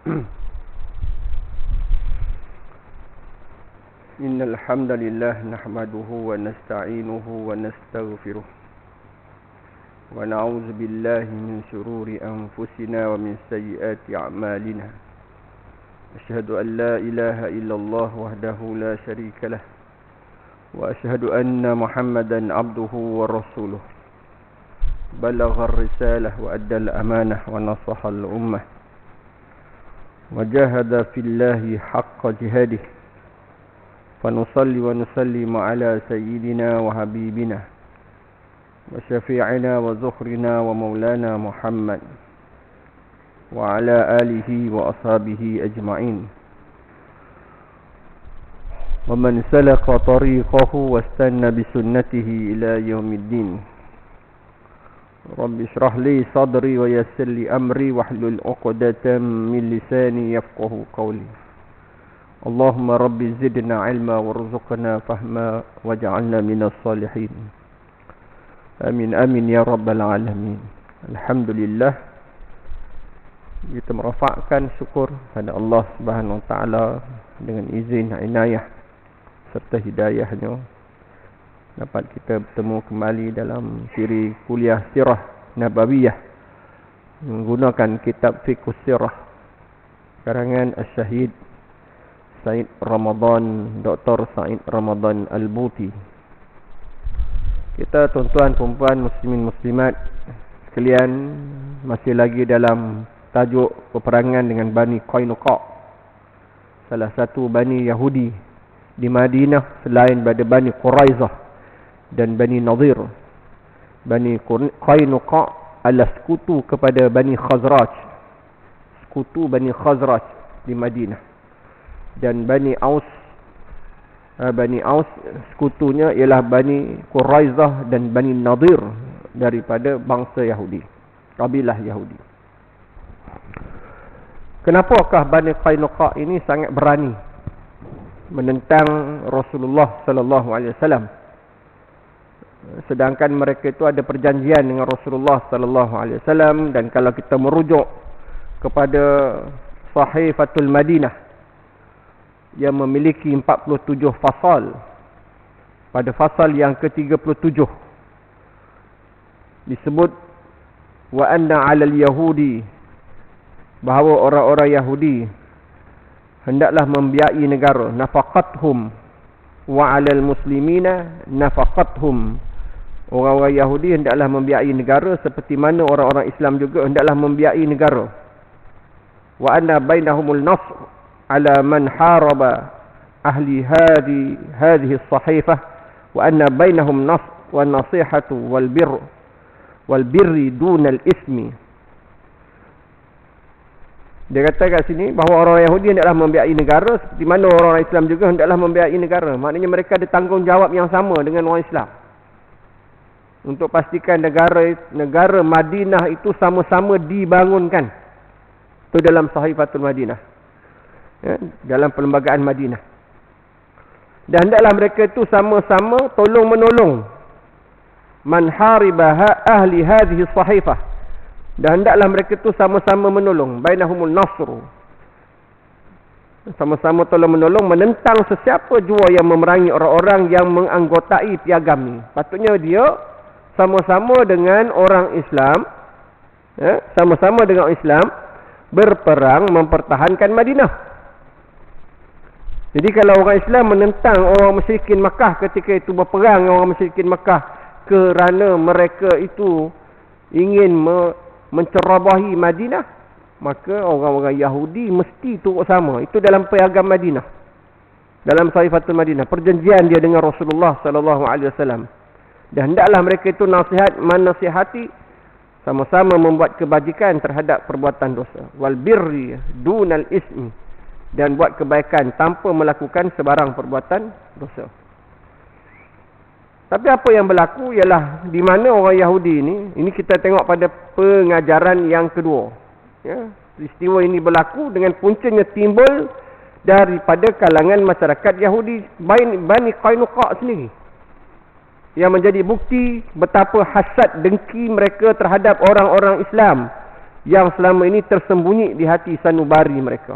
إن الحمد لله نحمده ونستعينه ونستغفره ونعوذ بالله من شرور أنفسنا ومن سيئات أعمالنا. أشهد أن لا إله إلا الله وحده لا شريك له وأشهد أن محمدا عبده ورسوله بلغ الرسالة وأدى الأمانة ونصح الأمة وجاهد في الله حق جهاده فنصلي ونسلم على سيدنا وحبيبنا وشفيعنا وزخرنا ومولانا محمد وعلى آله وأصحابه أجمعين ومن سلك طريقه واستنى بسنته إلى يوم الدين. رب اشرح لي صدري ويسر لي أمري واحلل عقدة من لساني يفقه قولي. اللهم رب زدنا علما وارزقنا فهما واجعلنا من الصالحين. Amin amin ya rabbal alamin. Alhamdulillah, kita merafakkan syukur pada Allah Subhanahu wa taala dengan izin inayah serta hidayahnya dapat kita bertemu kembali dalam siri kuliah sirah nabawiyah menggunakan kitab Fiqh Sirah karangan Asy-Syahid Said Ramadan, Dr. Said Ramadan Al-Buti. Kita tuan-tuan perempuan muslimin muslimat sekalian masih lagi dalam tajuk peperangan dengan Bani Qainuqa, salah satu Bani Yahudi di Madinah selain pada Bani Quraizah dan Bani Nadir. Bani Qainuqa adalah sekutu kepada Bani Khazraj, sekutu Bani Khazraj di Madinah. Dan Bani Aus sekutunya ialah Bani Quraizah dan Bani Nadir daripada bangsa Yahudi, kabilah Yahudi. Kenapakah Bani Qainuqa ini sangat berani menentang Rasulullah sallallahu alaihi wasallam, sedangkan mereka itu ada perjanjian dengan Rasulullah sallallahu alaihi wasallam? Dan kalau kita merujuk kepada Sahifatul Madinah yang memiliki 47 fasal, pada fasal yang ke-37 disebut wa anna 'alal yahudi, bahawa orang-orang Yahudi hendaklah membiayai negara, nafaqathum, wa 'alal muslimina nafaqathum. Orang-orang Yahudi hendaklah membiayai negara seperti mana orang-orang Islam juga hendaklah membiayai negara. Wa anna bainahumul nasr ala man haraba ahli hadhihi as-sahifah wa anna bainahum nasr wan nasihatu wal birri duna al-ismi. Dia kata kat sini bahawa orang Yahudi hendaklah membiayai negara seperti mana orang Islam juga hendaklah membiayai negara. Maknanya mereka ada tanggungjawab yang sama dengan orang Islam untuk pastikan negara Madinah itu sama-sama dibangunkan. Itu dalam Sahifatul Madinah, dalam perlembagaan Madinah. Dan hendaklah mereka itu sama-sama tolong menolong man hariba ahli hadhihi sahifah. Dan hendaklah mereka itu sama-sama menolong, bainahumul nasr, sama-sama tolong menolong menentang sesiapa jua yang memerangi orang-orang yang menganggotai piagam ni. Patutnya dia sama-sama dengan orang Islam, sama-sama dengan Islam berperang mempertahankan Madinah. Jadi kalau orang Islam menentang orang musyrikin Makkah ketika itu berperang dengan orang musyrikin Makkah kerana mereka itu ingin mencerabahi Madinah, maka orang-orang Yahudi mesti turut sama. Itu dalam piagam Madinah, dalam Sahifatul Madinah, perjanjian dia dengan Rasulullah sallallahu alaihi wasallam. Dan hendaklah mereka itu menasihati, sama-sama membuat kebajikan terhadap perbuatan dosa. Wal birri dunal ismi, dan buat kebaikan tanpa melakukan sebarang perbuatan dosa. Tapi apa yang berlaku ialah di mana orang Yahudi ini kita tengok pada pengajaran yang kedua. Peristiwa ini berlaku dengan puncanya timbul daripada kalangan masyarakat Yahudi Bani Qainuqa sendiri, yang menjadi bukti betapa hasad dengki mereka terhadap orang-orang Islam yang selama ini tersembunyi di hati sanubari mereka.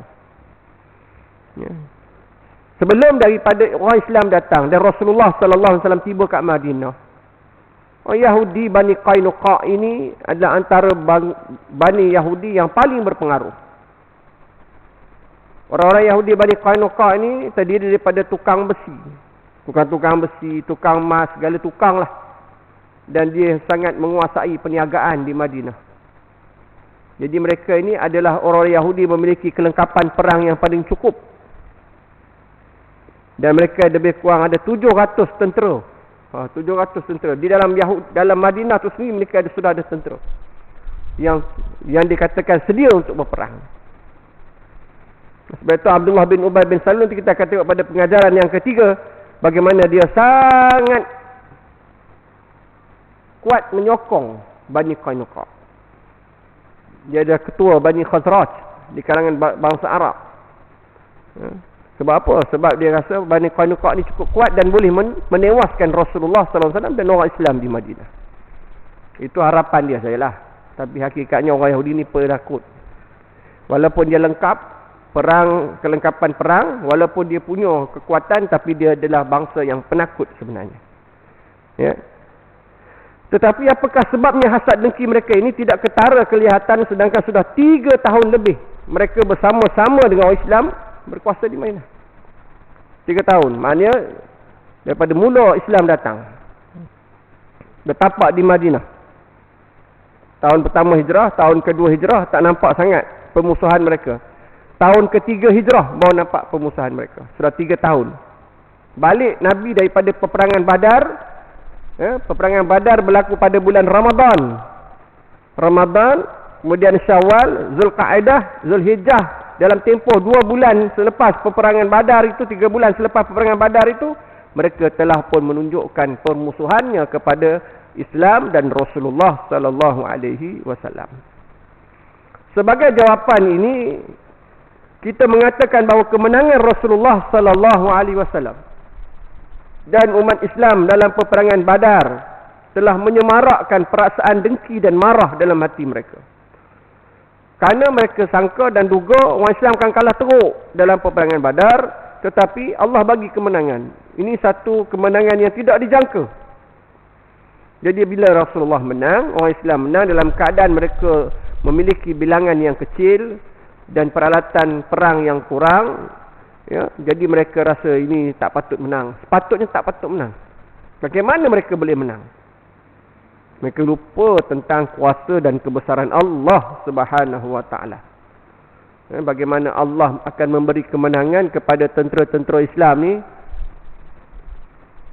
Ya. Sebelum daripada orang Islam datang dan Rasulullah sallallahu alaihi wasallam tiba kat Madinah, orang Yahudi Bani Qainuqa ini adalah antara Bani Yahudi yang paling berpengaruh. Orang-orang Yahudi Bani Qainuqa ini terdiri daripada tukang besi, tukang emas, segala tukang lah. Dan dia sangat menguasai perniagaan di Madinah. Jadi mereka ini adalah orang Yahudi memiliki kelengkapan perang yang paling cukup. Dan mereka lebih kurang ada 700 tentera. 700 tentera. Di dalam Madinah tu sendiri mereka sudah ada tentera. Yang dikatakan sedia untuk berperang. Sebab itu Abdullah bin Ubay bin Salul, nanti kita akan tengok pada pengajaran yang ketiga, bagaimana dia sangat kuat menyokong Bani Qainuqa. Dia ada ketua Bani Khazraj di kalangan bangsa Arab. Sebab apa? Sebab dia rasa Bani Qainuqa ni cukup kuat dan boleh menewaskan Rasulullah sallallahu alaihi wasallam dan orang Islam di Madinah. Itu harapan dia sajalah. Tapi hakikatnya orang Yahudi ni penakut. Walaupun dia lengkap kelengkapan perang, walaupun dia punya kekuatan, tapi dia adalah bangsa yang penakut sebenarnya. Ya. Tetapi apakah sebabnya hasad dengki mereka ini tidak ketara kelihatan, sedangkan sudah 3 tahun lebih mereka bersama-sama dengan orang Islam berkuasa di Madinah. 3 tahun. Maknanya daripada mula Islam datang, bertapak di Madinah. Tahun pertama hijrah, tahun kedua hijrah, tak nampak sangat permusuhan mereka. Tahun ketiga hijrah baru nampak permusuhan mereka. Sudah 3 tahun. Balik Nabi daripada peperangan Badar. Peperangan Badar berlaku pada bulan Ramadan. Kemudian Syawal, Zulqa'adah, Zulhijjah. Dalam tempoh 2 bulan selepas peperangan Badar itu, 3 bulan selepas peperangan Badar itu, mereka telah pun menunjukkan permusuhannya kepada Islam dan Rasulullah sallallahu alaihi wasallam. Sebagai jawapan ini, kita mengatakan bahawa kemenangan Rasulullah sallallahu alaihi wasallam dan umat Islam dalam peperangan Badar telah menyemarakkan perasaan dengki dan marah dalam hati mereka. Kerana mereka sangka dan duga orang Islam akan kalah teruk dalam peperangan Badar, tetapi Allah bagi kemenangan. Ini satu kemenangan yang tidak dijangka. Jadi bila Rasulullah menang, orang Islam menang dalam keadaan mereka memiliki bilangan yang kecil dan peralatan perang yang kurang, ya, jadi mereka rasa ini tak patut menang. Sepatutnya tak patut menang. Bagaimana mereka boleh menang? Mereka lupa tentang kuasa dan kebesaran Allah Subhanahu wa taala. Bagaimana Allah akan memberi kemenangan kepada tentera-tentera Islam ni,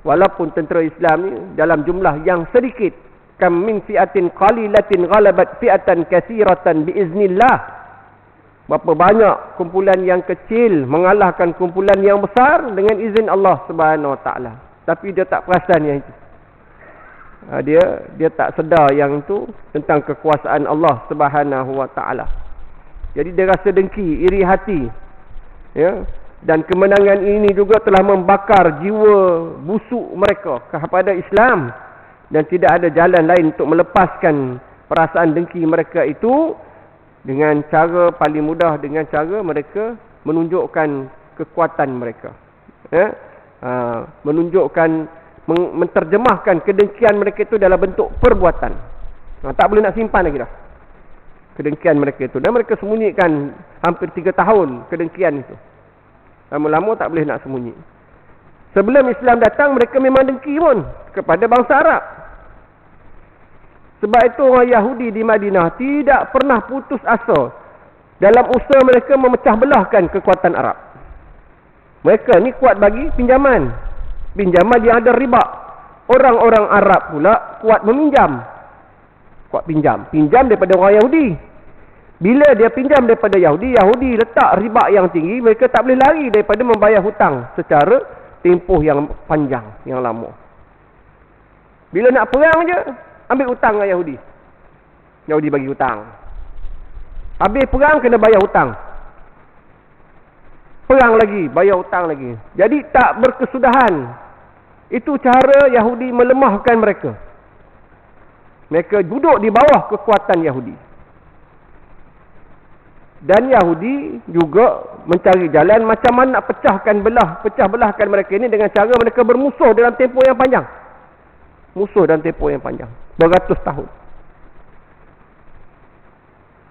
walaupun tentera Islam ni dalam jumlah yang sedikit. Kam min fi'atin qalilatin ghalabat fi'atan katsiratan biiznillah. Berapa banyak kumpulan yang kecil mengalahkan kumpulan yang besar dengan izin Allah Subhanahu wa taala. Tapi dia tak perasan yang itu. Dia tak sedar yang itu tentang kekuasaan Allah Subhanahu wa taala. Jadi dia rasa dengki, iri hati. Ya. Dan kemenangan ini juga telah membakar jiwa busuk mereka kepada Islam, dan tidak ada jalan lain untuk melepaskan perasaan dengki mereka itu dengan cara paling mudah, dengan cara mereka menunjukkan kekuatan mereka. Ya? Menterjemahkan kedengkian mereka itu dalam bentuk perbuatan. Tak boleh nak simpan lagi dah kedengkian mereka itu. Dan mereka sembunyikan hampir 3 tahun kedengkian itu. Lama-lama tak boleh nak sembunyi. Sebelum Islam datang, mereka memang dengki pun kepada bangsa Arab. Sebab itu orang Yahudi di Madinah tidak pernah putus asa dalam usaha mereka memecah belahkan kekuatan Arab. Mereka ni kuat bagi pinjaman. Pinjaman yang ada riba. Orang-orang Arab pula kuat meminjam. Kuat pinjam. Pinjam daripada orang Yahudi. Bila dia pinjam daripada Yahudi, Yahudi letak riba yang tinggi, mereka tak boleh lari daripada membayar hutang secara tempoh yang panjang, yang lama. Bila nak perang je, ambil hutang dengan Yahudi. Yahudi bagi hutang. Habis perang kena bayar hutang. Perang lagi, bayar hutang lagi. Jadi tak berkesudahan. Itu cara Yahudi melemahkan mereka. Mereka duduk di bawah kekuatan Yahudi. Dan Yahudi juga mencari jalan macam mana nak pecah belahkan mereka ini dengan cara mereka bermusuh dalam tempoh yang panjang. Musuh dalam tempoh yang panjang, beratus tahun.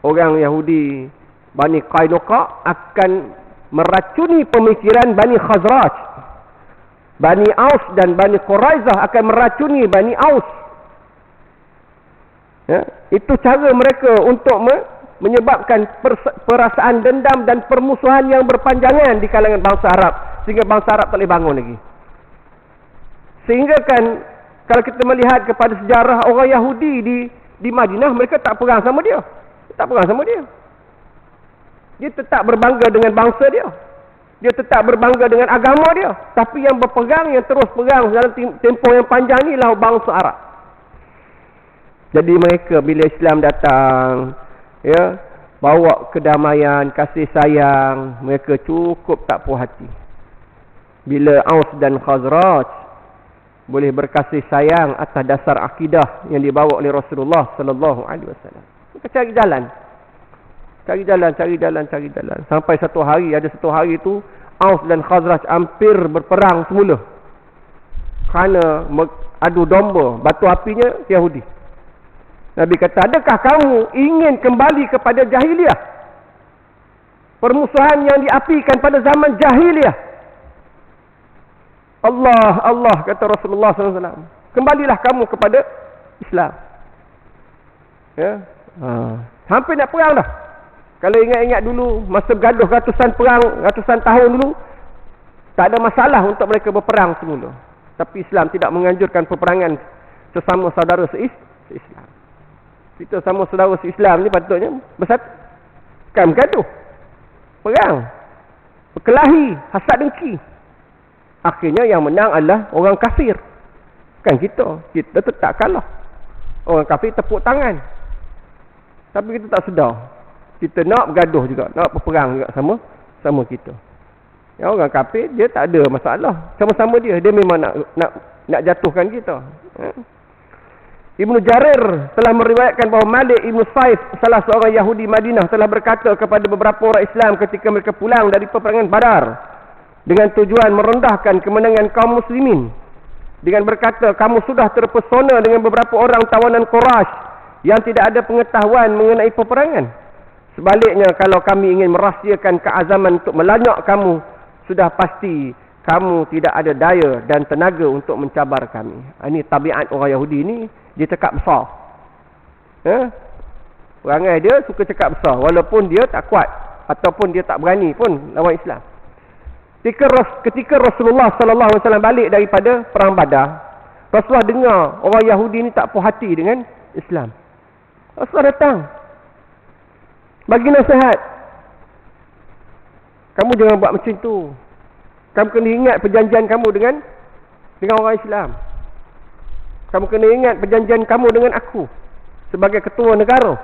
Orang Yahudi Bani Qainuqa akan meracuni pemikiran Bani Khazraj. Bani Aus dan Bani Quraizah akan meracuni Bani Aus. Ya, itu cara mereka untuk menyebabkan perasaan dendam dan permusuhan yang berpanjangan di kalangan bangsa Arab, sehingga bangsa Arab tak boleh bangun lagi. Sehingga kan kalau kita melihat kepada sejarah orang Yahudi di Madinah, mereka tak perang sama dia. Dia tetap berbangga dengan bangsa dia. Dia tetap berbangga dengan agama dia. Tapi yang berperang, yang terus perang dalam tempoh yang panjang ni lah bangsa Arab. Jadi mereka bila Islam datang, ya, bawa kedamaian, kasih sayang, mereka cukup tak puas hati. Bila Aus dan Khazraj boleh berkasih sayang atas dasar akidah yang dibawa oleh Rasulullah sallallahu alaihi wasallam, mereka cari jalan. Sampai satu hari itu Aus dan Khazraj hampir berperang semula. Kerana adu domba, batu apinya Yahudi. Nabi kata, adakah kamu ingin kembali kepada jahiliah? Permusuhan yang diapikan pada zaman jahiliah. Allah, kata Rasulullah SAW. Kembalilah kamu kepada Islam. Ya. Hampir nak perang dah. Kalau ingat-ingat dulu, masa bergaduh ratusan tahun dulu, tak ada masalah untuk mereka berperang semula. Tapi Islam tidak menganjurkan peperangan sesama saudara se-Islam. Kita sama saudara se-Islam ni patutnya bersatu. Kan bergaduh, perang, berkelahi, hasad dengki. Akhirnya yang menang adalah orang kafir. Kan kita tetap kalah. Orang kafir tepuk tangan. Tapi kita tak sedar. Kita nak bergaduh juga, nak berperang juga sama kita. Yang orang kafir dia tak ada masalah. Sama-sama dia memang nak jatuhkan kita. Ibnu Jarir telah meriwayatkan bahawa Malik Ibnu Saif, salah seorang Yahudi Madinah, telah berkata kepada beberapa orang Islam ketika mereka pulang dari peperangan Badar dengan tujuan merendahkan kemenangan kaum muslimin, dengan berkata, kamu sudah terpesona dengan beberapa orang tawanan Quraisy yang tidak ada pengetahuan mengenai peperangan. Sebaliknya, kalau kami ingin merahsiakan keazaman untuk melanyak kamu, sudah pasti kamu tidak ada daya dan tenaga untuk mencabar kami. Ini tabiat orang Yahudi ni. Dia cakap besar. Perangai dia suka cakap besar. Walaupun dia tak kuat. Ataupun dia tak berani pun lawan Islam. Ketika Rasulullah SAW balik daripada perang Badar, Rasulullah dengar orang Yahudi ni tak puas hati dengan Islam. Rasulullah datang, bagi nasihat. Kamu jangan buat macam tu. Kamu kena ingat perjanjian kamu dengan orang Islam. Kamu kena ingat perjanjian kamu dengan aku sebagai ketua negara.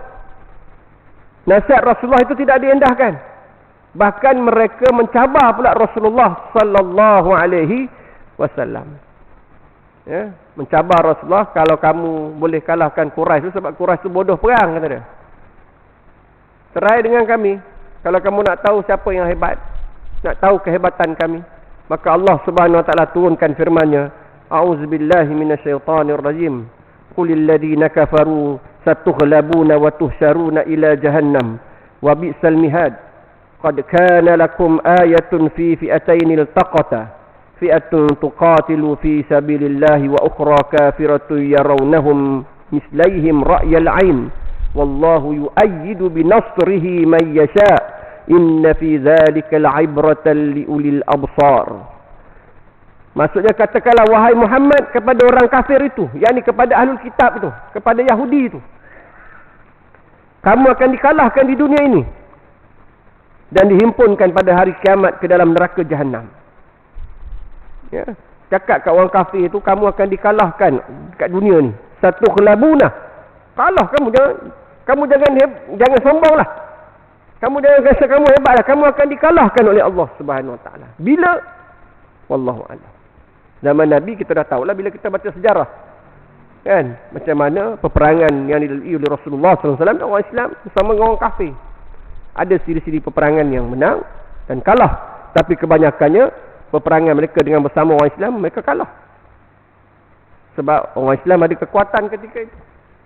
Nasihat Rasulullah itu tidak diendahkan. Bahkan mereka mencabar pula Rasulullah sallallahu alaihi wasallam. Ya, mencabar Rasulullah, kalau kamu boleh kalahkan Quraisy sebab Quraisy itu bodoh perang, kata dia. Serai dengan kami. Kalau kamu nak tahu siapa yang hebat, nak tahu kehebatan kami, maka Allah Subhanahu wa taala turunkan firman-Nya, A'udzubillahi minasyaitonir rajim. Qulil ladzina kafaru satughlabuna wa tuhsyaruna ila jahannam wa bi'sal mihad. Qad kana lakum ayatun fi fi'atayn iltaqata. Fi'atun tuqatilu fi sabilillahi wa ukhra kafiratun yarawnahum mislaihim ra'yal 'ain. Wallahu yu'ayyidu binasrihi man yasha'. Inna fi dzalika la'ibratan liulil absar. Maksudnya, katakanlah wahai Muhammad kepada orang kafir itu, yakni kepada ahlul kitab itu, kepada Yahudi itu, kamu akan dikalahkan di dunia ini dan dihimpunkan pada hari kiamat ke dalam neraka Jahannam. Ya, cakap kat orang kafir itu, kamu akan dikalahkan kat dunia ni. Satu kelabuna. Kalah kamu jangan sombonglah. Kamu jangan rasa kamu hebatlah. Kamu akan dikalahkan oleh Allah Subhanahu wa taala. Bila? Wallahu a'lam. Zaman Nabi kita dah tahulah bila kita baca sejarah. Kan? Macam mana peperangan yang dilalui oleh Rasulullah SAW dan orang Islam bersama dengan orang kafir. Ada siri-siri peperangan yang menang dan kalah. Tapi kebanyakannya peperangan mereka dengan bersama orang Islam, mereka kalah. Sebab orang Islam ada kekuatan ketika itu.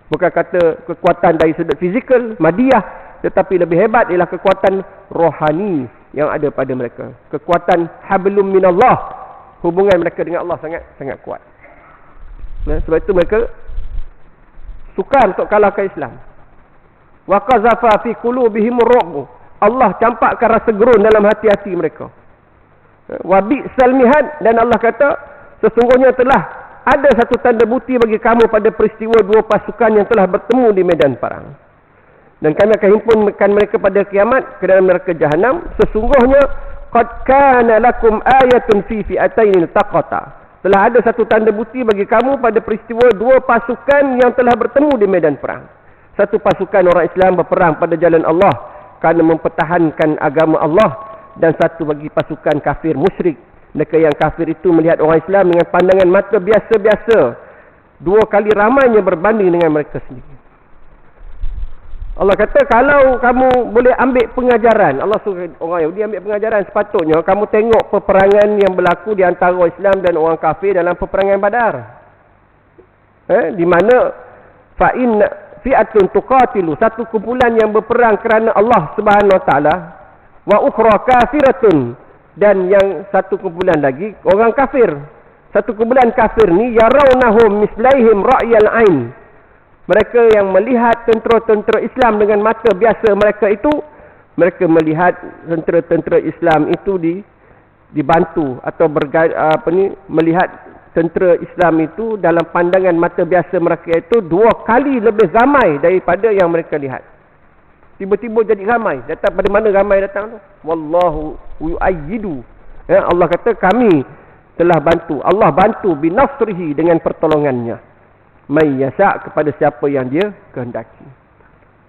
Bukan kata kekuatan dari sudut fizikal, madiyah, tetapi lebih hebat ialah kekuatan rohani yang ada pada mereka. Kekuatan hablum minallah. Hubungan mereka dengan Allah sangat kuat. Sebab itu mereka sukar untuk kalahkan Islam. Wa qazafa fi qulubihim ar-ru'b. Allah campakkan rasa gerun dalam hati-hati mereka. Wa bi'sal mihad, dan Allah kata sesungguhnya telah ada satu tanda bukti bagi kamu pada peristiwa dua pasukan yang telah bertemu di medan perang. Dan kami akan himpunkan mereka pada kiamat ke dalam neraka jahanam. Sesungguhnya qad kana lakum ayatun fi fi'atain iltaqata. Telah ada satu tanda bukti bagi kamu pada peristiwa dua pasukan yang telah bertemu di medan perang. Satu pasukan orang Islam berperang pada jalan Allah kerana mempertahankan agama Allah, dan satu bagi pasukan kafir musyrik. Mereka yang kafir itu melihat orang Islam dengan pandangan mata biasa-biasa, dua kali ramainya berbanding dengan mereka sendiri. Allah kata, kalau kamu boleh ambil pengajaran, Allah suruh orang Yahudi ambil pengajaran, sepatutnya kamu tengok peperangan yang berlaku di antara orang Islam dan orang kafir dalam peperangan Badar. Di mana fa'in fi'atun tuqatilu, satu kumpulan yang berperang kerana Allah Subhanahu wa taala, wa ukhra kafiratun, dan yang satu kumpulan lagi orang kafir. Satu kumpulan kafir ni yarawnahum mislaihim ra'yal ain. Mereka yang melihat tentera-tentera Islam dengan mata biasa mereka itu, mereka melihat tentera-tentera Islam itu dibantu atau melihat tentera Islam itu dalam pandangan mata biasa mereka itu dua kali lebih ramai daripada yang mereka lihat. Tiba-tiba jadi ramai. Datang pada mana ramai datang tu? Wallahu yu'ayyidu. Allah kata kami telah bantu. Allah bantu binasrihi, dengan pertolongannya. May yasha', kepada siapa yang dia kehendaki.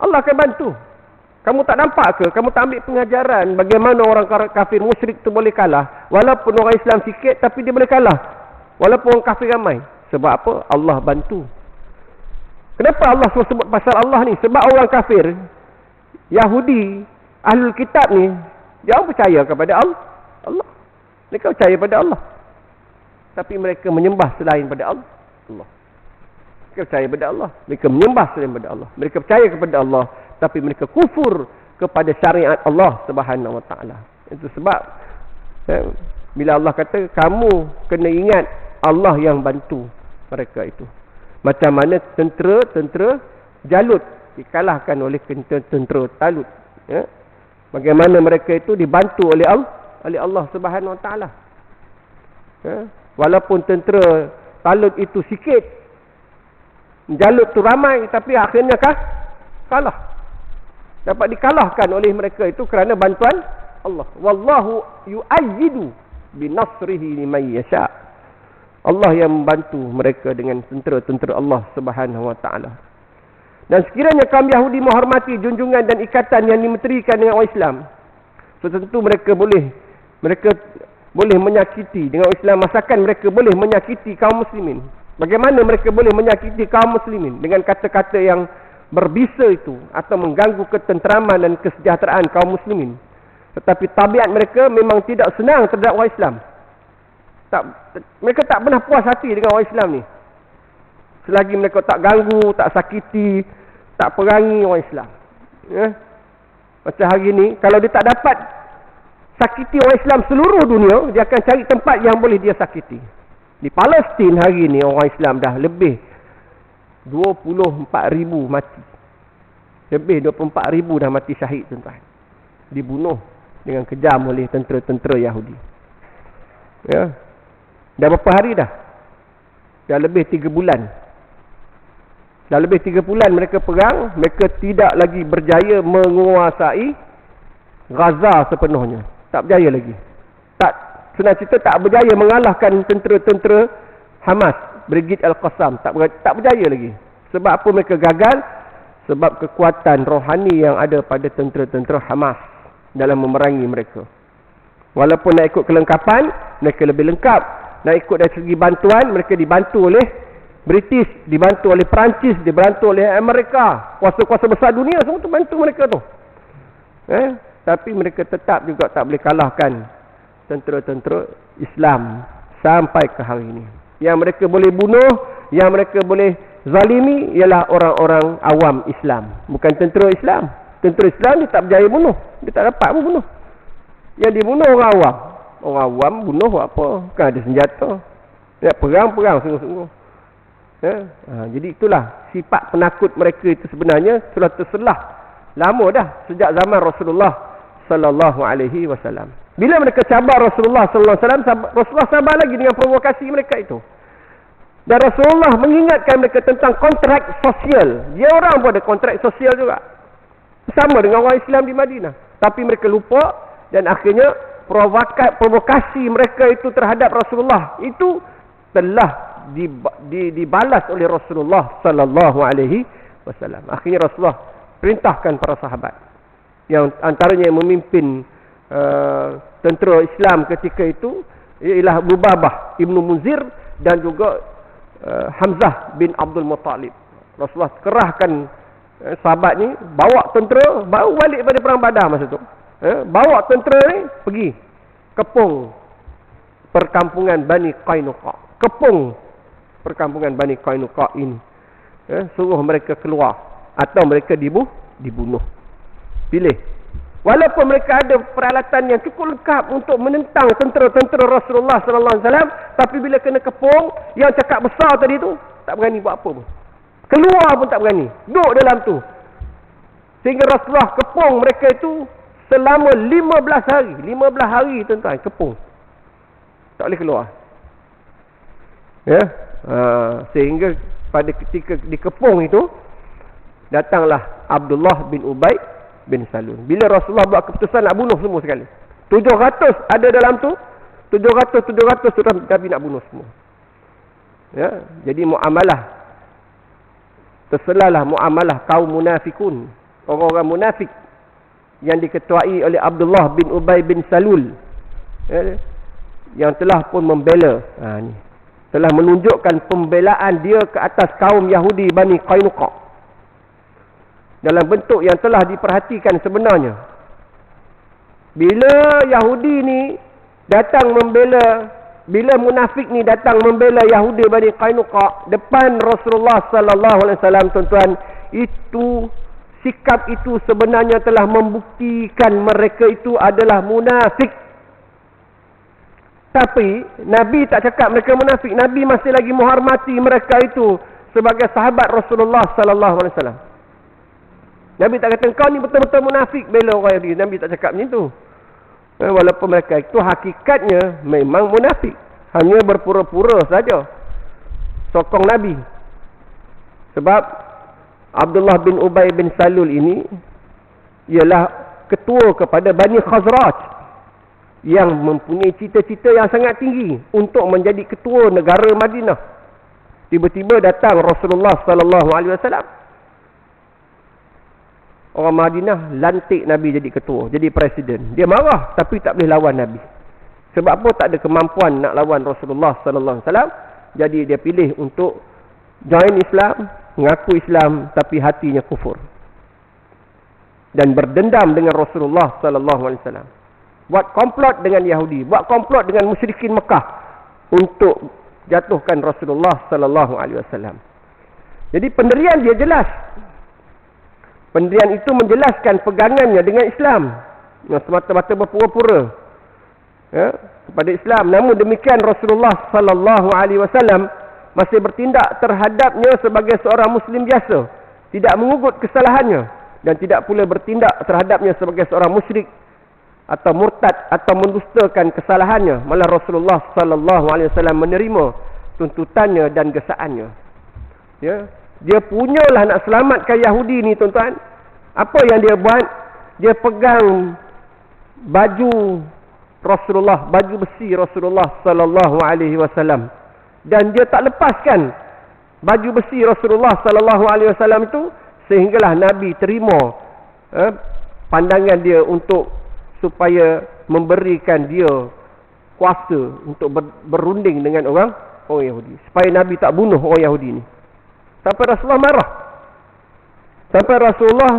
Allah akan bantu. Kamu tak nampak ke? Kamu tak ambil pengajaran bagaimana orang kafir musyrik tu boleh kalah? Walaupun orang Islam sikit tapi dia boleh kalah. Walaupun orang kafir ramai. Sebab apa? Allah bantu. Kenapa Allah sebut pasal Allah ni? Sebab orang kafir Yahudi, Ahlul Kitab ni, dia orang percaya kepada Allah. Mereka percaya pada Allah. Tapi mereka menyembah selain pada Allah. Mereka percaya pada Allah. Mereka menyembah selain pada Allah. Mereka percaya kepada Allah, tapi mereka kufur kepada syariat Allah Subhanahu wa taala. Itu sebab bila Allah kata kamu kena ingat Allah yang bantu mereka itu. Macam mana tentera Jalut dikalahkan oleh tentera Talut. Bagaimana mereka itu dibantu oleh Allah Subhanahu wa taala. Walaupun tentera Talut itu sikit, Jalut tu ramai, tapi akhirnya kalah. Dapat dikalahkan oleh mereka itu kerana bantuan Allah. Wallahu yu'ayyidu binasrihi liman yasha'. Allah yang membantu mereka dengan tentera-tentera Allah Subhanahu wa taala. Dan sekiranya kaum Yahudi menghormati junjungan dan ikatan yang dimeterikan dengan orang Islam, so tentu mereka boleh menyakiti dengan Islam, masakan mereka boleh menyakiti kaum muslimin. Bagaimana mereka boleh menyakiti kaum muslimin dengan kata-kata yang berbisa itu atau mengganggu ketenteraman dan kesejahteraan kaum muslimin? Tetapi tabiat mereka memang tidak senang terhadap orang Islam. Mereka tak pernah puas hati dengan orang Islam ni. Selagi mereka tak ganggu, tak sakiti, tak perangi orang Islam. Macam hari ni, kalau dia tak dapat sakiti orang Islam seluruh dunia, dia akan cari tempat yang boleh dia sakiti. Di Palestin hari ni, orang Islam dah lebih 24,000 mati. Lebih 24,000 dah mati syahid, tuan-tuan. Dibunuh dengan kejam oleh tentera-tentera Yahudi. Dah berapa hari dah? Dah lebih 3 bulan. Dah lebih 3 bulan mereka perang. Mereka tidak lagi berjaya menguasai Gaza sepenuhnya. Tak berjaya lagi. Senang cerita, tak berjaya mengalahkan tentera-tentera Hamas, Brigade Al-Qassam. Tak berjaya lagi. Sebab apa mereka gagal? Sebab kekuatan rohani yang ada pada tentera-tentera Hamas dalam memerangi mereka. Walaupun nak ikut kelengkapan, mereka lebih lengkap. Nak ikut dari segi bantuan, mereka dibantu oleh British, dibantu oleh Perancis, dibantu oleh Amerika. Kuasa-kuasa besar dunia semua tu bantu mereka tu. Tapi mereka tetap juga tak boleh kalahkan tentera-tentera Islam sampai ke hari ini. Yang mereka boleh bunuh, yang mereka boleh zalimi ialah orang-orang awam Islam, bukan tentera Islam. Tentera Islam dia tak berjaya bunuh, dia tak dapat pun bunuh. Yang dibunuh orang awam. Orang awam bunuh buat apa? Kan ada senjata. Nak perang sungguh-sungguh. Jadi itulah sifat penakut mereka itu sebenarnya sudah terselah lama dah, sejak zaman Rasulullah sallallahu alaihi wasallam. Bila mereka cabar Rasulullah sallallahu alaihi wasallam, Rasulullah sabar lagi dengan provokasi mereka itu. Dan Rasulullah mengingatkan mereka tentang kontrak sosial. Dia orang pun ada kontrak sosial juga, sama dengan orang Islam di Madinah. Tapi mereka lupa, dan akhirnya provokasi mereka itu terhadap Rasulullah itu telah dibalas oleh Rasulullah sallallahu alaihi wasallam. Akhirnya Rasulullah perintahkan para sahabat, yang antaranya yang memimpin tentera Islam ketika itu ialah Lubabah Ibnu Munzir dan juga Hamzah bin Abdul Muttalib. Rasulullah kerahkan sahabat ni bawa tentera, baru balik pada perang Badar masa tu. Bawa tentera ni pergi kepung perkampungan Bani Qainuqa. Kepung perkampungan Bani Qainuqa ini. Suruh mereka keluar atau mereka dibunuh. Pilih. Walaupun mereka ada peralatan yang cukup lengkap untuk menentang tentera-tentera Rasulullah sallallahu alaihi wasallam, tapi bila kena kepung, yang cakap besar tadi tu tak berani buat apa pun. Keluar pun tak berani. Duduk dalam tu. Sehingga Rasulullah kepung mereka itu selama 15 hari. 15 hari tuan-tuan kepung. Tak boleh keluar. Sehingga pada ketika dikepung itu, datanglah Abdullah bin Ubay bin Salul. Bila Rasulullah buat keputusan nak bunuh semua sekali, 700 ada dalam tu, 700 sudah Nabi nak bunuh semua. Jadi muamalah, terselalah muamalah kaum munafikun, orang-orang munafik yang diketuai oleh Abdullah bin Ubay bin Salul, yang telah pun membela, telah menunjukkan pembelaan dia ke atas kaum Yahudi Bani Qainuqa dalam bentuk yang telah diperhatikan sebenarnya. Bila Yahudi ni datang membela, bila munafik ni datang membela Yahudi Bani Qainuqa depan Rasulullah sallallahu alaihi wasallam, tuan-tuan, itu sikap itu sebenarnya telah membuktikan mereka itu adalah munafik. Tapi Nabi tak cakap mereka munafik. Nabi masih lagi menghormati mereka itu sebagai sahabat Rasulullah sallallahu alaihi wasallam. Nabi tak kata kau ni betul-betul munafik bela orang Yahudi. Nabi tak cakap macam tu. Walaupun mereka itu hakikatnya memang munafik, hanya berpura-pura saja sokong Nabi. Sebab Abdullah bin Ubay bin Salul ini ialah ketua kepada Bani Khazraj yang mempunyai cita-cita yang sangat tinggi untuk menjadi ketua negara Madinah. Tiba-tiba datang Rasulullah sallallahu alaihi wasallam. Orang Madinah lantik Nabi jadi ketua, jadi presiden. Dia marah tapi tak boleh lawan Nabi. Sebab apa? Tak ada kemampuan nak lawan Rasulullah sallallahu alaihi wasallam. Jadi dia pilih untuk join Islam, mengaku Islam tapi hatinya kufur. Dan berdendam dengan Rasulullah sallallahu alaihi wasallam. Buat komplot dengan Yahudi, buat komplot dengan musyrikin Mekah untuk jatuhkan Rasulullah sallallahu alaihi wasallam. Jadi pendirian dia jelas. Pendirian itu menjelaskan pegangannya dengan Islam, yang semata-mata berpura-pura kepada Islam. Namun demikian Rasulullah sallallahu alaihi wasallam masih bertindak terhadapnya sebagai seorang muslim biasa, tidak mengugut kesalahannya, dan tidak pula bertindak terhadapnya sebagai seorang musyrik atau murtad atau mendustakan kesalahannya. Malah Rasulullah sallallahu alaihi wasallam menerima tuntutannya dan gesaannya. Dia punyalah nak selamatkan Yahudi ni, tuan-tuan. Apa yang dia buat? Dia pegang baju Rasulullah, baju besi Rasulullah sallallahu alaihi wasallam, dan dia tak lepaskan baju besi Rasulullah sallallahu alaihi wasallam itu sehinggalah Nabi terima pandangan dia untuk supaya memberikan dia kuasa untuk berunding dengan orang Yahudi, supaya Nabi tak bunuh orang Yahudi ni. Sampai Rasulullah marah. Sampai Rasulullah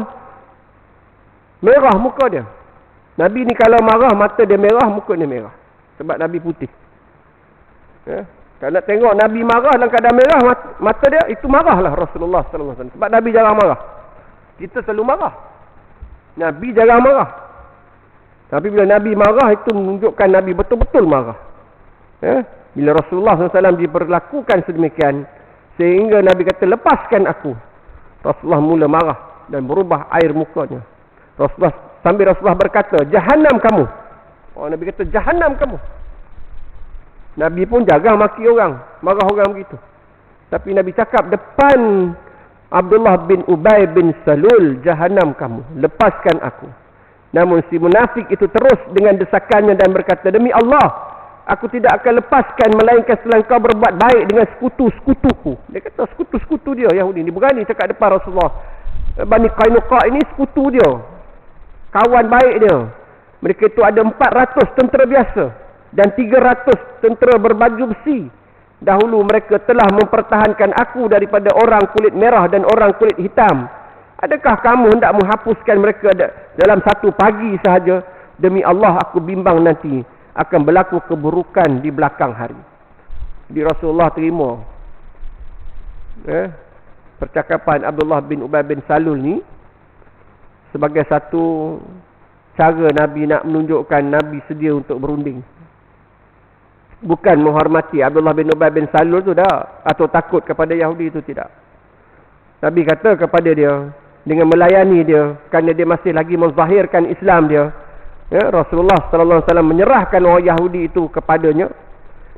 Merah muka dia. Nabi ni kalau marah, mata dia merah, muka dia merah. Sebab Nabi putih. Ya. Kalau nak tengok Nabi marah dalam keadaan merah, mata dia, itu marahlah Rasulullah SAW. Sebab Nabi jarang marah. Kita selalu marah. Nabi jarang marah. Tapi bila Nabi marah, itu menunjukkan Nabi betul-betul marah. Ya. Bila Rasulullah SAW diperlakukan sedemikian, sehingga Nabi kata, lepaskan aku. Rasulullah mula marah dan berubah air mukanya. Sambil Rasulullah berkata, Jahannam kamu. Nabi kata, Jahannam kamu. Nabi pun jarang maki orang, marah orang begitu. Tapi Nabi cakap depan Abdullah bin Ubay bin Salul, Jahannam kamu, lepaskan aku. Namun si munafik itu terus dengan desakannya dan berkata, demi Allah, aku tidak akan lepaskan melainkan setelah kau berbuat baik dengan sekutu-sekutuku. Dia kata sekutu-sekutu dia, Yahudi ni berani cakap depan Rasulullah. Bani Qainuqa ini sekutu dia, kawan baik dia. Mereka itu ada 400 tentera biasa dan 300 tentera berbaju besi. Dahulu mereka telah mempertahankan aku daripada orang kulit merah dan orang kulit hitam. Adakah kamu hendak menghapuskan mereka dalam satu pagi sahaja? Demi Allah, aku bimbang nanti akan berlaku keburukan di belakang hari. Jadi Rasulullah terima percakapan Abdullah bin Ubay bin Salul ni sebagai satu cara Nabi nak menunjukkan Nabi sedia untuk berunding. Bukan menghormati Abdullah bin Ubay bin Salul tu dah, atau takut kepada Yahudi itu, tidak. Nabi kata kepada dia, dengan melayani dia, kerana dia masih lagi menzahirkan Islam dia, ya, Rasulullah sallallahu alaihi wasallam menyerahkan orang Yahudi itu kepadanya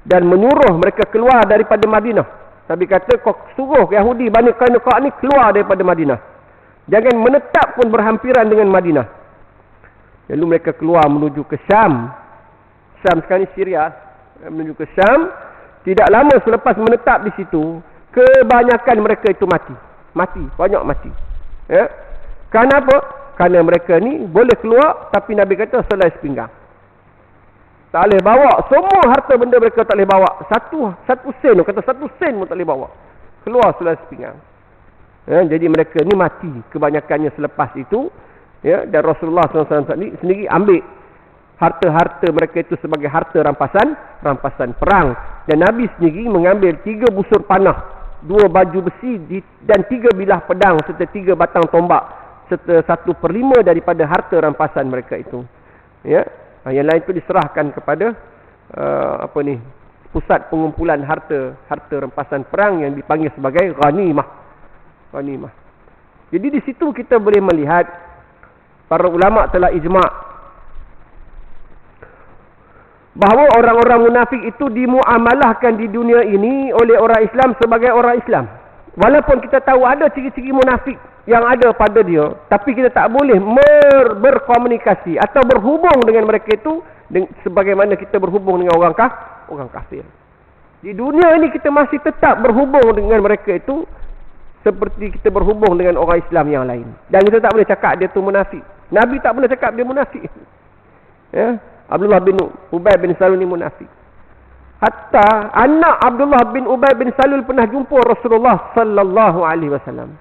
dan menyuruh mereka keluar daripada Madinah. Nabi kata, kau suruh Yahudi Bani Qainuqa ni keluar daripada Madinah. Jangan menetap pun berhampiran dengan Madinah. Lalu mereka keluar menuju ke Syam. Syam sekarang ni Syria. Menuju ke Syam. Tidak lama selepas menetap di situ, kebanyakan mereka itu mati. Banyak mati. Ya. Kenapa? Kerana mereka ni boleh keluar, tapi Nabi kata selai sepinggang. Tak boleh bawa. Semua harta benda mereka tak boleh bawa. Satu sen. Kata satu sen pun tak boleh bawa. Keluar selai sepinggang. Ya, jadi mereka ni mati kebanyakannya selepas itu. Ya, dan Rasulullah SAW sendiri ambil harta-harta mereka itu sebagai harta rampasan perang. Dan Nabi sendiri mengambil 3 busur panah, 2 baju besi dan 3 bilah pedang serta 3 batang tombak serta 1/5 daripada harta rampasan mereka itu. Ya, yang lain itu diserahkan kepada pusat pengumpulan harta rampasan perang yang dipanggil sebagai ghanimah. Jadi di situ kita boleh melihat para ulama telah ijma' bahawa orang-orang munafik itu dimuamalahkan di dunia ini oleh orang Islam sebagai orang Islam. Walaupun kita tahu ada ciri-ciri munafik yang ada pada dia, tapi kita tak boleh berkomunikasi atau berhubung dengan mereka itu sebagaimana kita berhubung dengan orang kafir. Di dunia ini kita masih tetap berhubung dengan mereka itu seperti kita berhubung dengan orang Islam yang lain. Dan kita tak boleh cakap dia tu munafik. Nabi tak pernah cakap dia munafik. Ya, Abdullah bin Ubay bin Salul ni munafik. Hatta anak Abdullah bin Ubay bin Salul pernah jumpa Rasulullah sallallahu alaihi wasallam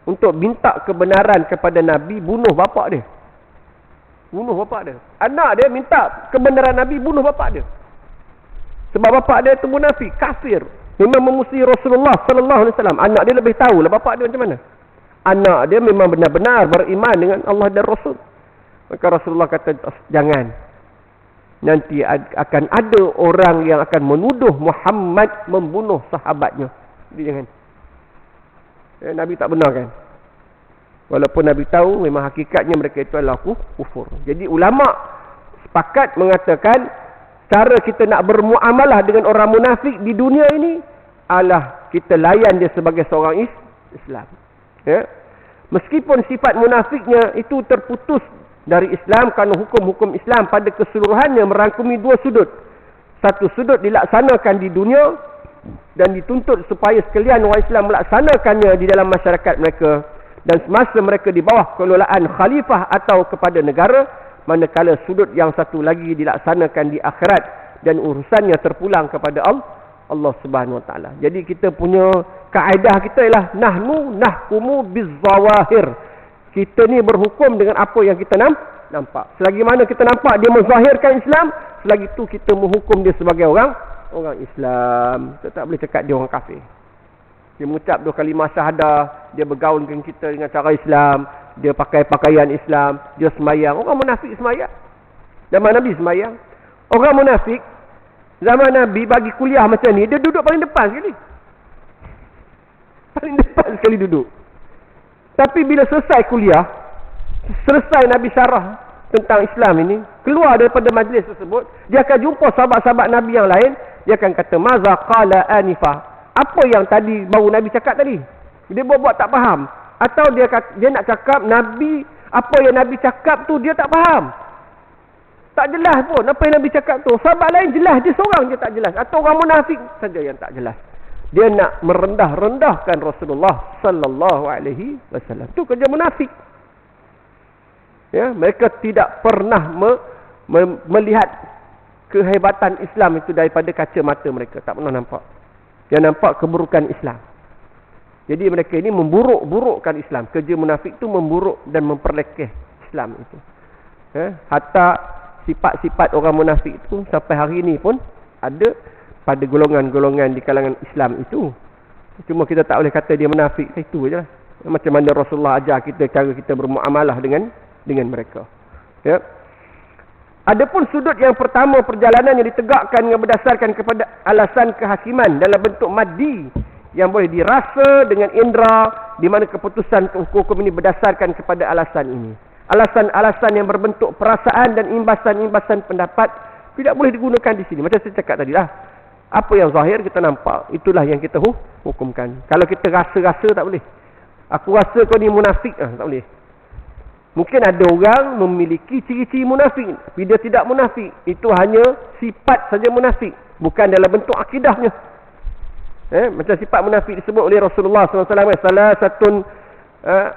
untuk minta kebenaran kepada Nabi bunuh bapa dia. Anak dia minta kebenaran Nabi bunuh bapa dia. Sebab bapa dia tu munafik, kafir. Memang memusuhi Rasulullah sallallahu alaihi wasallam. Anak dia lebih tahu lah bapa dia macam mana. Anak dia memang benar-benar beriman dengan Allah dan Rasul. Maka Rasulullah kata, jangan. Nanti akan ada orang yang akan menuduh Muhammad membunuh sahabatnya. Jadi jangan. Nabi tak benarkan. Walaupun Nabi tahu memang hakikatnya mereka itu adalah kufur. Jadi ulama sepakat mengatakan cara kita nak bermuamalah dengan orang munafik di dunia ini adalah kita layan dia sebagai seorang Islam. Ya. Meskipun sifat munafiknya itu terputus dari Islam, kerana hukum-hukum Islam pada keseluruhannya merangkumi 2 sudut. Satu sudut dilaksanakan di dunia dan dituntut supaya sekalian orang Islam melaksanakannya di dalam masyarakat mereka dan semasa mereka di bawah kelolaan khalifah atau kepada negara, manakala sudut yang satu lagi dilaksanakan di akhirat dan urusannya terpulang kepada Allah Subhanahu Wa Taala. Jadi kita punya kaedah kita ialah nahnu nahkumu bizzawahir. Kita ni berhukum dengan apa yang kita nampak. Selagi mana kita nampak dia menzahirkan Islam, selagi tu kita menghukum dia sebagai orang Islam. Kita tak boleh cakap dia orang kafir. Dia mengucap 2 kalimah syahadah, dia bergaul dengan kita dengan cara Islam, dia pakai pakaian Islam, dia semayang. Orang munafik semayang. Zaman Nabi semayang. Orang munafik zaman Nabi bagi kuliah macam ni, dia duduk paling depan sekali. Paling depan sekali duduk. Tapi bila selesai kuliah, selesai Nabi syarah tentang Islam ini, keluar daripada majlis tersebut, dia akan jumpa sahabat-sahabat Nabi yang lain, dia akan kata, maza qala anifah. Apa yang tadi baru Nabi cakap tadi? Dia buat tak faham. Atau dia nak cakap Nabi, apa yang Nabi cakap tu dia tak faham. Tak jelas pun apa yang Nabi cakap tu. Sahabat lain jelas, dia seorang je tak jelas. Atau orang munafik saja yang tak jelas. Dia nak merendah-rendahkan Rasulullah sallallahu alaihi wasallam. Tu kerja munafik. Ya, mereka tidak pernah melihat kehebatan Islam itu daripada kaca mata mereka. Tak pernah nampak. Yang nampak keburukan Islam. Jadi mereka ini memburuk-burukkan Islam. Kerja munafik itu memburuk dan memperlekeh Islam itu. Ya, hatta sifat-sifat orang munafik itu sampai hari ini pun ada pada golongan-golongan di kalangan Islam itu. Cuma kita tak boleh kata dia munafik. Itu je lah. Macam mana Rasulullah ajar kita cara kita bermuamalah dengan mereka. Ya. Adapun sudut yang pertama, perjalanan yang ditegakkan dengan berdasarkan kepada alasan kehakiman dalam bentuk maddi yang boleh dirasa dengan indera, di mana keputusan hukum ini berdasarkan kepada alasan ini. Alasan-alasan yang berbentuk perasaan dan imbasan-imbasan pendapat tidak boleh digunakan di sini. Macam saya cakap tadi lah. Apa yang zahir kita nampak, itulah yang kita hukumkan. Kalau kita rasa-rasa tak boleh. Aku rasa kau ni munafik, tak boleh. Mungkin ada orang memiliki ciri-ciri munafik, tapi dia tidak munafik. Itu hanya sifat saja munafik, bukan dalam bentuk akidahnya. Macam sifat munafik disebut oleh Rasulullah SAW.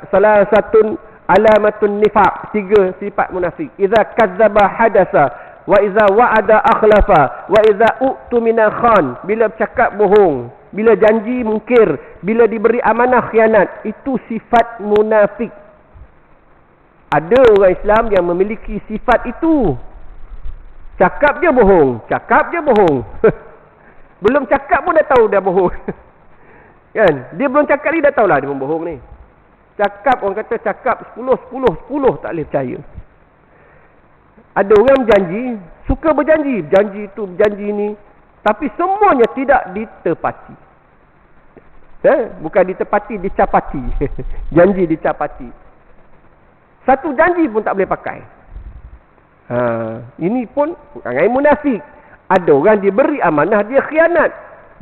Salah satu alamatun nifaq. 3 sifat munafik. Iza kazzaba hadasa, wa iza wa'ada akhlafa, wa iza u'tumina khan. Bila bercakap bohong, bila janji mungkir, bila diberi amanah khianat. Itu sifat munafik. Ada orang Islam yang memiliki sifat itu. Cakap je bohong. Belum cakap pun dah tahu dah bohong. Kan? Dia belum cakap ni dah tahulah dia membohong ni. Cakap, orang kata cakap 10 tak boleh percaya. Ada orang berjanji, suka berjanji. Berjanji ni. Tapi semuanya tidak ditepati. Bukan ditepati, dicapati. Janji dicapati. Satu janji pun tak boleh pakai. Ini pun perangai munafik. Ada orang diberi amanah, dia khianat.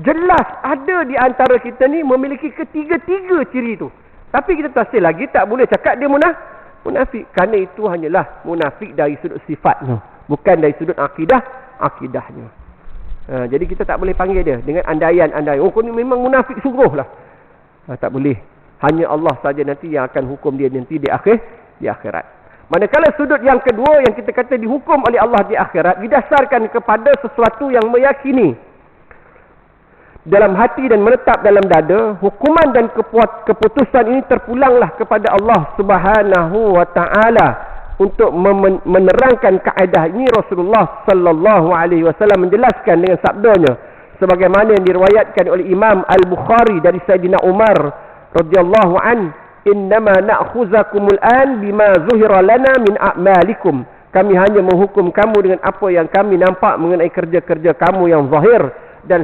Jelas ada di antara kita ni memiliki ketiga-tiga ciri itu. Tapi kita tasih lagi tak boleh cakap dia munafik. Kerana itu hanyalah munafik dari sudut sifatnya, bukan dari sudut akidahnya. Jadi kita tak boleh panggil dia dengan andaian-andaian. Oh, kau ni memang munafik sungguh lah. Tak boleh. Hanya Allah saja nanti yang akan hukum dia nanti di akhirat. Manakala sudut yang kedua yang kita kata dihukum oleh Allah di akhirat didasarkan kepada sesuatu yang meyakini dalam hati dan menetap dalam dada, hukuman dan keputusan ini terpulanglah kepada Allah Subhanahu wa taala untuk menerangkan kaedah ini. Rasulullah sallallahu alaihi wasallam menjelaskan dengan sabdanya sebagaimana yang diriwayatkan oleh Imam Al-Bukhari dari Sayyidina Umar radhiyallahu an, innama na'khuzakumul an bima zuhira lana min a'malikum. Kami hanya menghukum kamu dengan apa yang kami nampak mengenai kerja-kerja kamu yang zahir. Dan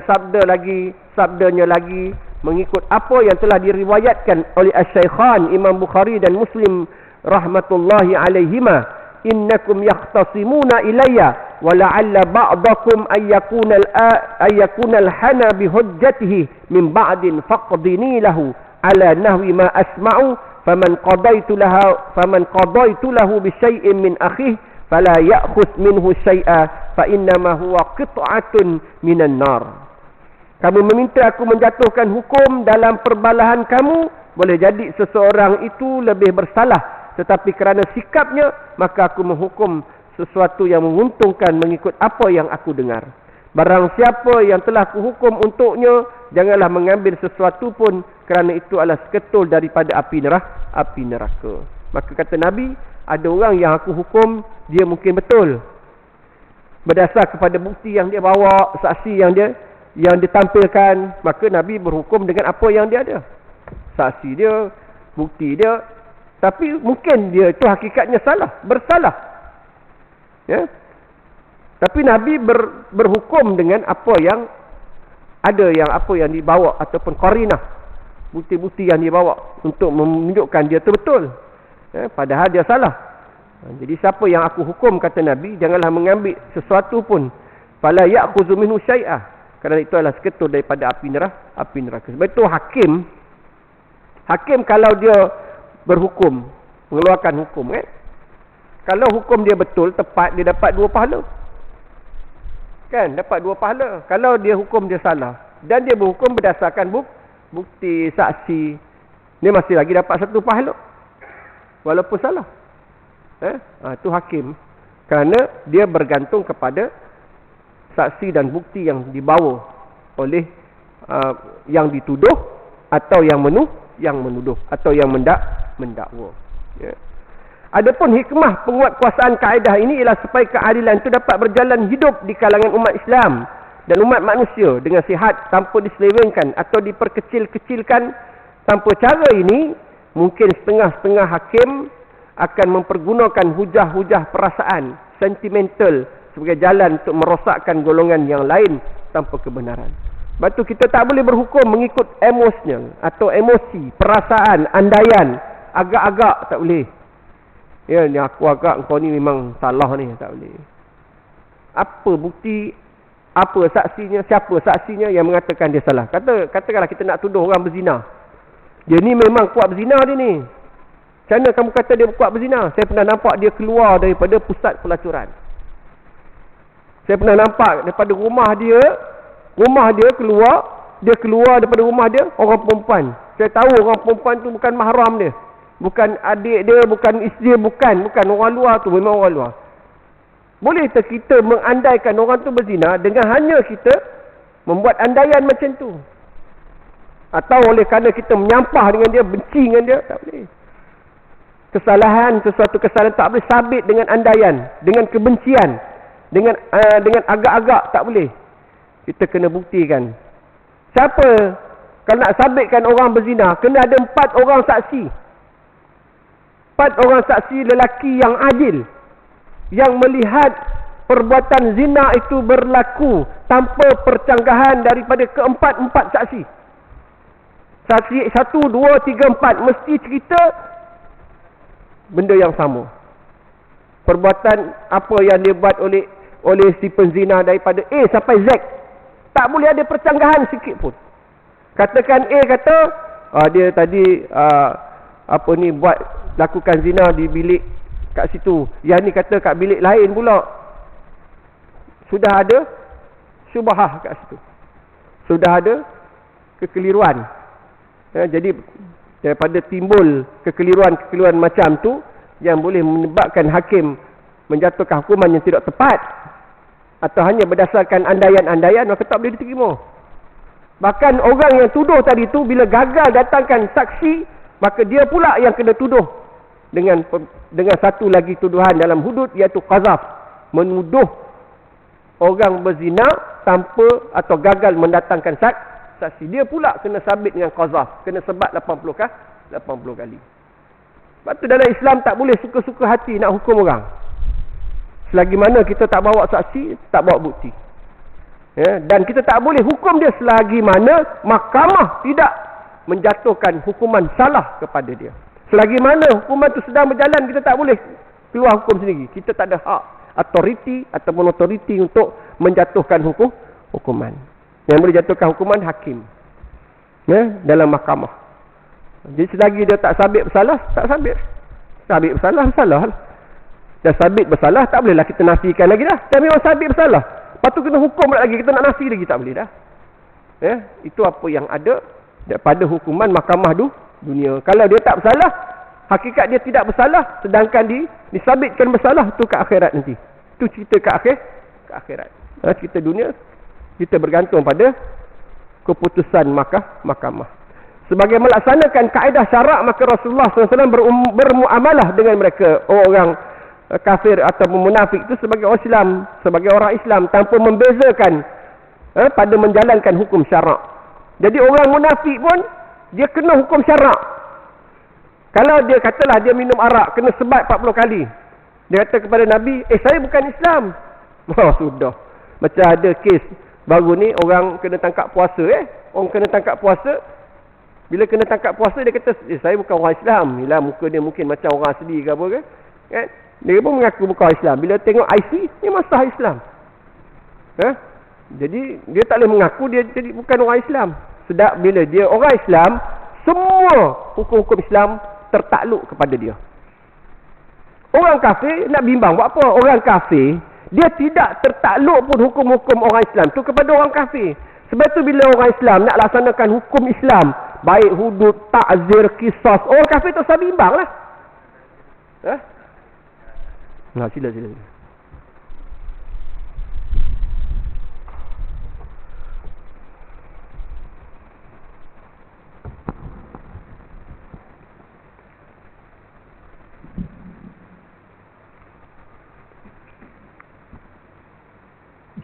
sabdanya lagi mengikut apa yang telah diriwayatkan oleh Asy-Syaikhan Imam Bukhari dan Muslim rahmatullahi alaihima, innakum yahtasimuna ilayya wa la'alla ba'dakum ayyakuna al-hana bihujjatihi min ba'din faqdini lahu ala nahwi ma asma'u faman qadaitu lahu bi syai'in min akhihi fala ya'khudh minhu syai'a fa innama huwa qit'atun minan nar. Kamu meminta aku menjatuhkan hukum dalam perbalahan kamu, boleh jadi seseorang itu lebih bersalah, tetapi kerana sikapnya maka aku menghukum sesuatu yang menguntungkan mengikut apa yang aku dengar. Barang siapa yang telah kuhukum untuknya, janganlah mengambil sesuatu pun, kerana itu adalah seketul daripada api neraka. Maka kata Nabi, ada orang yang aku hukum dia mungkin betul berdasar kepada bukti yang dia bawa, saksi yang dia tampilkan. Maka Nabi berhukum dengan apa yang dia ada, saksi dia, bukti dia. Tapi mungkin dia itu hakikatnya bersalah, ya. Tapi Nabi berhukum dengan apa yang ada, apa yang dibawa, ataupun qarinah, bukti-bukti yang dibawa untuk menunjukkan dia itu betul, ya, padahal dia salah. Jadi siapa yang aku hukum, kata Nabi, janganlah mengambil sesuatu pun, fala ya'khudhu minhu syai'ah, kerana itu adalah seketul daripada api neraka. Sebab itu hakim kalau dia berhukum, mengeluarkan hukum, kalau hukum dia betul, tepat, dia dapat 2 pahala. Kan, dapat 2 pahala. Kalau dia hukum dia salah dan dia berhukum berdasarkan bukti, saksi, dia masih lagi dapat 1 pahala walaupun salah. Itu hakim, kerana dia bergantung kepada saksi dan bukti yang dibawa oleh yang dituduh, atau yang menuduh, atau yang mendakwa, ya. Adapun hikmah penguatkuasaan kaedah ini ialah supaya keadilan itu dapat berjalan hidup di kalangan umat Islam dan umat manusia dengan sihat, tanpa diselewengkan atau diperkecil-kecilkan. Tanpa cara ini, mungkin setengah-setengah hakim akan mempergunakan hujah-hujah perasaan, sentimental, sebagai jalan untuk merosakkan golongan yang lain tanpa kebenaran. Sebab tu kita tak boleh berhukum mengikut emosional atau emosi, perasaan, andaian, agak-agak tak boleh. Ya, ni aku agak, kau ni memang salah ni, tak boleh. Apa bukti, apa saksinya, siapa saksinya yang mengatakan dia salah? Katakanlah kita nak tuduh orang berzina. Dia ni memang kuat berzina dia ni. Macam mana kamu kata dia kuat berzina? Saya pernah nampak dia keluar daripada pusat pelacuran. Saya pernah nampak daripada rumah dia keluar daripada rumah dia orang perempuan. Saya tahu orang perempuan tu bukan mahram dia, bukan adik dia, bukan isteri, bukan orang luar tu, memang orang luar. Boleh tak kita mengandaikan orang tu berzina dengan hanya kita membuat andaian macam tu? Atau oleh kerana kita menyampah dengan dia, benci dengan dia? Tak boleh. Sesuatu kesalahan tak boleh sabit dengan andaian, dengan kebencian, dengan agak-agak, tak boleh. Kita kena buktikan. Siapa, kalau nak sabitkan orang berzina, kena ada 4 orang saksi. 4 orang saksi lelaki yang adil, yang melihat perbuatan zina itu berlaku tanpa percanggahan daripada keempat-empat saksi. Saksi 1, 2, 3, 4 mesti cerita benda yang sama. Perbuatan apa yang dia buat oleh si penzina daripada A sampai Z, tak boleh ada percanggahan sikit pun. Katakan A kata dia tadi buat lakukan zina di bilik kat situ, yang ni kata kat bilik lain pula. Sudah ada syubhah kat situ, sudah ada kekeliruan. Jadi daripada timbul kekeliruan macam tu yang boleh menyebabkan hakim menjatuhkan hukuman yang tidak tepat atau hanya berdasarkan andaian-andaian, maka tak boleh diterima. Bahkan orang yang tuduh tadi tu, bila gagal datangkan saksi, maka dia pula yang kena tuduh dengan satu lagi tuduhan dalam hudud, iaitu qazaf, menuduh orang berzina tanpa atau gagal mendatangkan saksi. Dia pula kena sabit dengan qazaf, kena sebat 80 kali. Sebab tu dalam Islam tak boleh suka-suka hati nak hukum orang, selagi mana kita tak bawa saksi, tak bawa bukti, ya. Dan kita tak boleh hukum dia selagi mana mahkamah tidak menjatuhkan hukuman salah kepada dia. Selagi mana hukuman itu sedang berjalan, kita tak boleh keluar hukum sendiri. Kita tak ada hak, authority ataupun authority untuk menjatuhkan hukuman. Yang boleh jatuhkan hukuman hakim, ya, dalam mahkamah. Jadi selagi dia tak sabit bersalah, tak sabit. Sabit bersalah, bersalah. Dan sabit bersalah, tak bolehlah kita nafikan lagi dah. Dan memang sabit bersalah, lepas tu kena hukum lagi, kita nak nafi lagi, tak boleh dah. Ya, itu apa yang ada daripada hukuman mahkamah dunia. Kalau dia tak bersalah, hakikat dia tidak bersalah, sedangkan disabitkan bersalah, tu ke akhirat nanti. Itu cerita ke akhirat. Cerita dunia, kita bergantung pada keputusan mahkamah. sebagai melaksanakan kaedah syarak, maka Rasulullah SAW bermuamalah dengan mereka, orang kafir atau munafik itu sebagai orang Islam, sebagai orang Islam, tanpa membezakan pada menjalankan hukum syarak. Jadi orang munafik pun dia kena hukum syarak. Kalau dia katalah dia minum arak, kena sebat 40 kali. Dia kata kepada Nabi, saya bukan Islam. Oh, sudah. Macam ada kes baru ni, orang kena tangkap puasa. Orang kena tangkap puasa. Bila kena tangkap puasa, dia kata, saya bukan orang Islam. Yelah, muka dia mungkin macam orang asli ke apa ke. Dia pun mengaku bukan orang Islam. Bila tengok IC, dia masah Islam. Jadi, dia tak boleh mengaku dia jadi bukan orang Islam. Sedap bila dia orang Islam, semua hukum-hukum Islam tertakluk kepada dia. Orang kafir nak bimbang buat apa? Orang kafir, dia tidak tertakluk pun hukum-hukum orang Islam tu kepada orang kafir. Sebab tu bila orang Islam nak laksanakan hukum Islam, baik hudud, ta'zir, qisas, orang kafir tu sabi bimbang lah. Sila.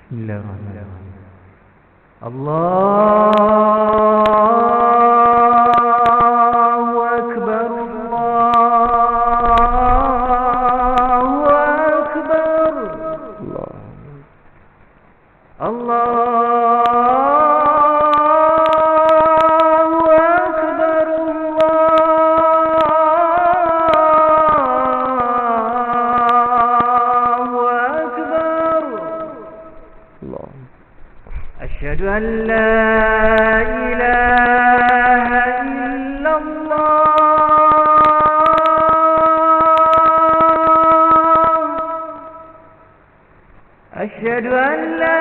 Bismillahirrahmanirrahim. Allahu Akbar, Allahu Akbar, Allahu Akbar, Allahu Akbar. Asyhadu an la ilaha illallah. Asyhadu an la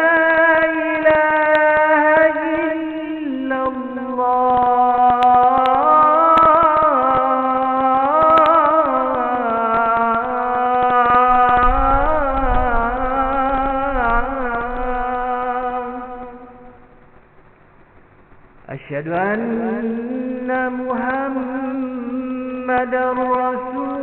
Asyhadu anna Muhammadar Rasulullah.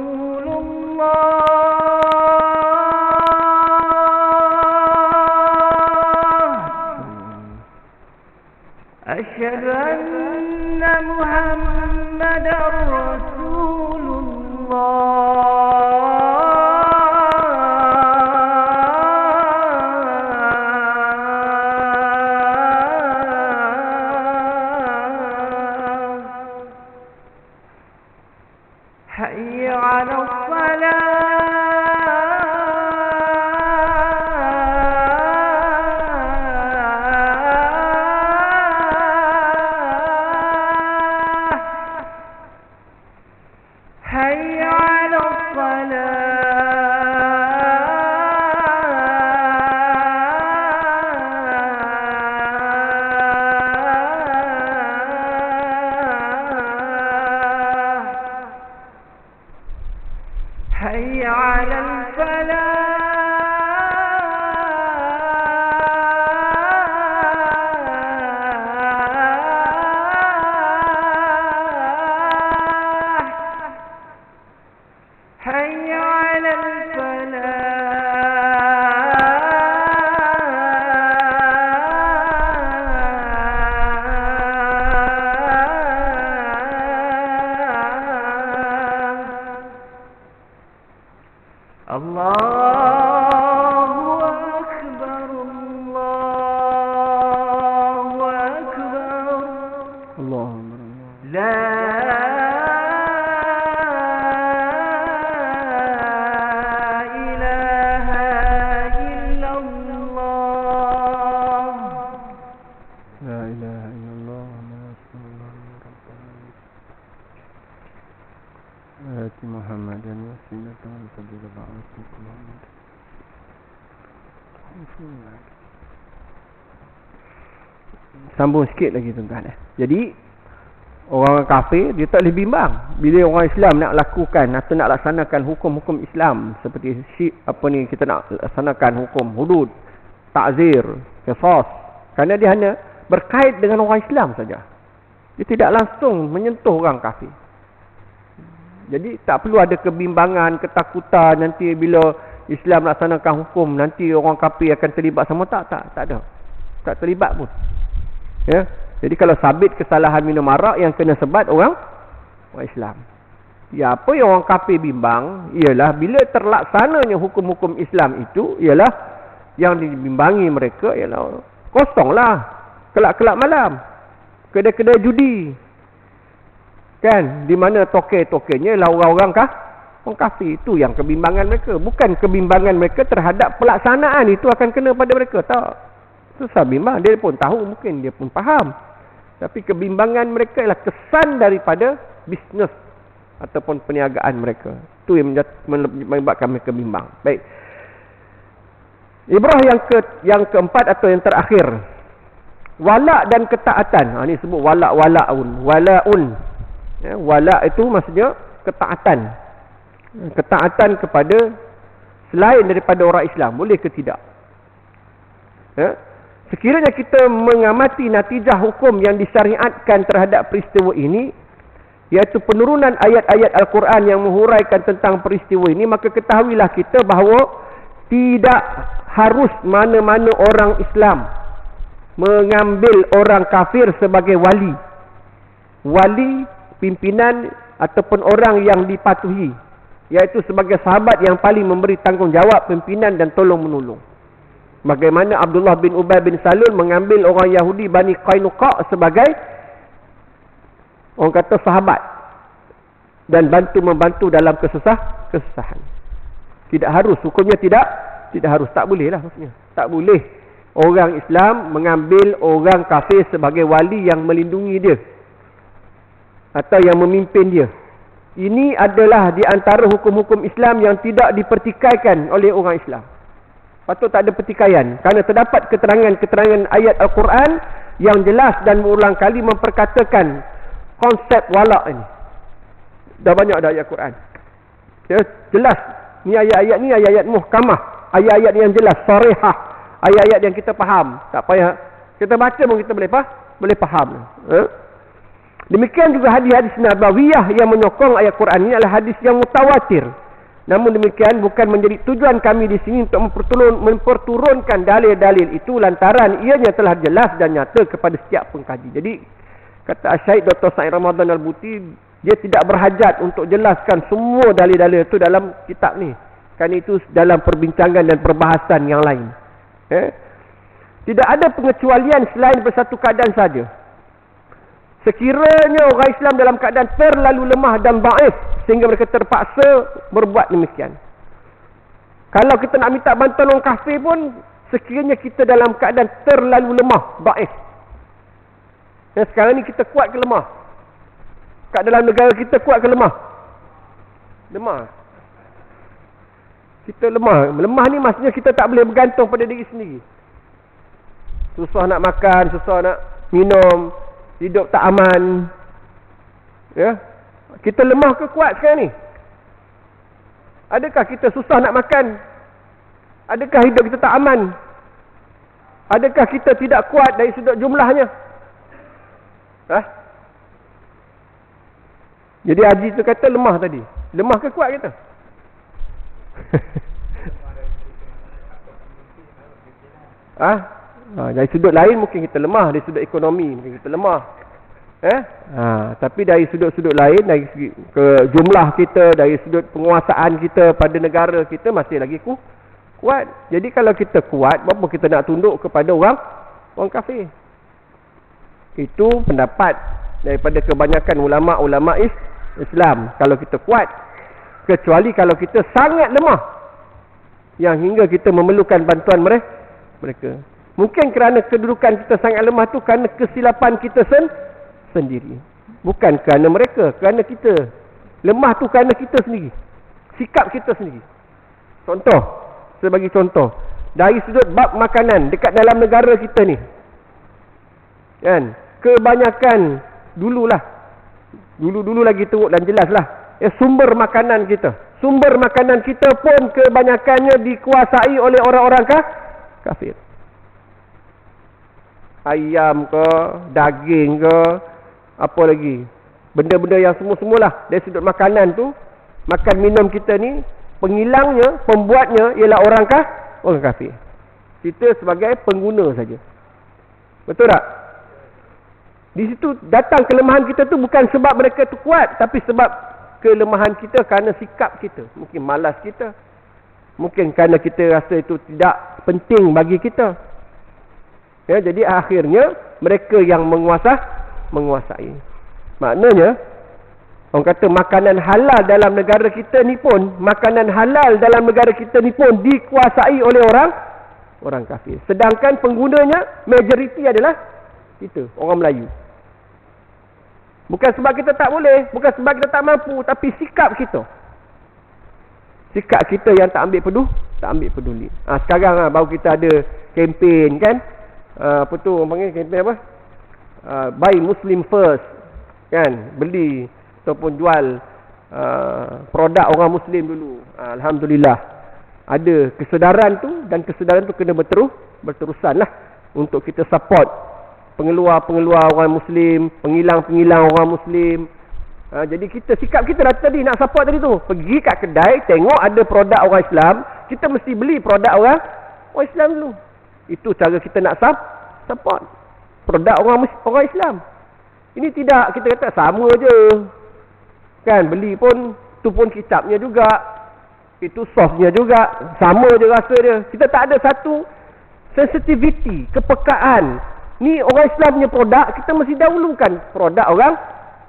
Asyhadu anna Muhammadar حي على الصلاة حي على حي على الفلاح حي على Allahu Akbar, Allahu Akbar. La ilaha illallah. La ilaha illallah Ati Muhammadan wasilatan wa fadilah. Sambung sikit lagi tuan-tuan. Jadi orang kafir dia tak boleh bimbang bila orang Islam nak lakukan atau nak laksanakan hukum-hukum Islam seperti kita nak laksanakan hukum hudud, ta'zir, qisas, kerana dia hanya berkait dengan orang Islam saja. Dia tidak langsung menyentuh orang kafir. Jadi tak perlu ada kebimbangan, ketakutan nanti bila Islam laksanakan hukum nanti orang kafir akan terlibat sama. Tak ada. Tak terlibat pun. Ya. Jadi kalau sabit kesalahan minum arak yang kena sebat orang Islam. Ya, apa yang orang kafir bimbang ialah bila terlaksananya hukum-hukum Islam itu ialah yang dibimbangi mereka ialah kosonglah kelak-kelak malam. Kedai-kedai judi. Kan, di mana toke-tokenya ialah orang-orang orang kafir. Itu yang kebimbangan mereka. Bukan kebimbangan mereka terhadap pelaksanaan itu akan kena pada mereka. Tak. Susah bimbang. Dia pun tahu, mungkin dia pun faham. Tapi kebimbangan mereka ialah kesan daripada bisnes ataupun perniagaan mereka. Itu yang menyebabkan mereka bimbang. Baik. Ibrah yang keempat atau yang terakhir. Wala' dan ketaatan. Ini sebut wala'-wala'un. Wala'un. Ya, wala' itu maksudnya ketaatan. Ketaatan kepada selain daripada orang Islam. Boleh ke tidak? Ya? Sekiranya kita mengamati natijah hukum yang disyariatkan terhadap peristiwa ini, iaitu penurunan ayat-ayat Al-Quran yang menghuraikan tentang peristiwa ini, maka ketahuilah kita bahawa tidak harus mana-mana orang Islam mengambil orang kafir sebagai wali. Wali, pimpinan ataupun orang yang dipatuhi, iaitu sebagai sahabat yang paling memberi tanggungjawab, pimpinan dan tolong-menolong. Bagaimana Abdullah bin Ubay bin Salul mengambil orang Yahudi Bani Qainuqa sebagai orang kata sahabat dan membantu dalam kesusahan. Tidak harus, hukumnya tidak harus, tak boleh lah maksudnya. Tak boleh orang Islam mengambil orang kafir sebagai wali yang melindungi dia atau yang memimpin dia. Ini adalah di antara hukum-hukum Islam yang tidak dipertikaikan oleh orang Islam. Patut tak ada pertikaian, kerana terdapat keterangan-keterangan ayat Al-Quran yang jelas dan berulang kali memperkatakan konsep wala' ini. Dah banyak dah ayat Quran. Ya, jelas. Ni ayat-ayat ni ayat-ayat muhkamah. Ayat-ayat yang jelas, sarihah. Ayat-ayat yang kita faham. Tak payah kita baca pun kita boleh faham. Demikian juga hadis-hadis nabawiyah yang menyokong ayat Quran ini adalah hadis yang mutawatir. Namun demikian bukan menjadi tujuan kami di sini untuk memperturunkan dalil-dalil itu lantaran ianya telah jelas dan nyata kepada setiap pengkaji. Jadi kata Syekh Dr. Said Ramadan Al-Buti, dia tidak berhajat untuk jelaskan semua dalil-dalil itu dalam kitab ni. Kerana itu dalam perbincangan dan perbahasan yang lain. Tidak ada pengecualian selain bersatu keadaan saja. Sekiranya orang Islam dalam keadaan terlalu lemah dan dhaif sehingga mereka terpaksa berbuat demikian. Kalau kita nak minta bantuan orang kafir pun, sekiranya kita dalam keadaan terlalu lemah, dhaif. Dan sekarang ni kita kuat ke lemah? Kat dalam negara kita kuat ke lemah? Lemah. Kita lemah. Lemah ni maksudnya kita tak boleh bergantung pada diri sendiri. Susah nak makan, susah nak minum, hidup tak aman. Ya. Kita lemah ke kuat sekarang ni? Adakah kita susah nak makan? Adakah hidup kita tak aman? Adakah kita tidak kuat dari sudut jumlahnya? Jadi Haji tu kata lemah tadi. Lemah ke kuat kita? Dari sudut lain mungkin kita lemah. Dari sudut ekonomi mungkin kita lemah. Tapi dari sudut-sudut lain, dari segi ke jumlah kita, dari sudut penguasaan kita pada negara kita masih lagi kuat. Jadi kalau kita kuat, berapa kita nak tunduk kepada orang kafir? Itu pendapat daripada kebanyakan ulama-ulama Islam. Kalau kita kuat, kecuali kalau kita sangat lemah, yang hingga kita memerlukan bantuan mereka. Mungkin kerana kedudukan kita sangat lemah tu kerana kesilapan kita sendiri. Bukan kerana mereka, kerana kita. Lemah tu kerana kita sendiri. Sikap kita sendiri. Contoh, sebagai contoh, dari sudut bab makanan dekat dalam negara kita ni. Kan? Kebanyakan dulu lagi teruk dan jelas lah. Sumber makanan kita. Sumber makanan kita pun kebanyakannya dikuasai oleh orang-orang kafir. Ayam ke, daging ke, Apa lagi? Benda-benda yang semua-semualah dari sudut makanan tu, makan minum kita ni, penghilangnya, pembuatnya ialah orang kafir. Kita sebagai pengguna saja. Betul tak? Di situ datang kelemahan kita tu bukan sebab mereka tu kuat, tapi sebab kelemahan kita kerana sikap kita. Mungkin malas kita. Mungkin kerana kita rasa itu tidak penting bagi kita. Ya, jadi akhirnya mereka yang menguasai. Maknanya orang kata makanan halal dalam negara kita ni pun, dikuasai oleh orang kafir. Sedangkan penggunanya majoriti adalah kita, orang Melayu. Bukan sebab kita tak boleh, bukan sebab kita tak mampu, tapi sikap kita. Sikap kita yang tak ambil peduli. Sekarang baru kita ada kempen kan. Apa tu orang panggil kempen apa? Buy Muslim first. Kan? Beli ataupun jual produk orang Muslim dulu. Alhamdulillah. Ada kesedaran tu, dan kesedaran tu kena berterusan lah untuk kita support pengeluar-pengeluar orang Muslim, penghilang-penghilang orang Muslim. Jadi sikap kita dah tadi nak support tadi tu. Pergi kat kedai, tengok ada produk orang Islam, kita mesti beli produk orang Islam dulu. Itu cara kita nak support produk orang Islam. Ini tidak kita kata sama je. Kan, beli pun, tu pun kicapnya juga. Itu sosnya juga. Sama je rasa dia. Kita tak ada satu sensitivity, kepekaan. Ni orang Islam punya produk, kita mesti dahulukan produk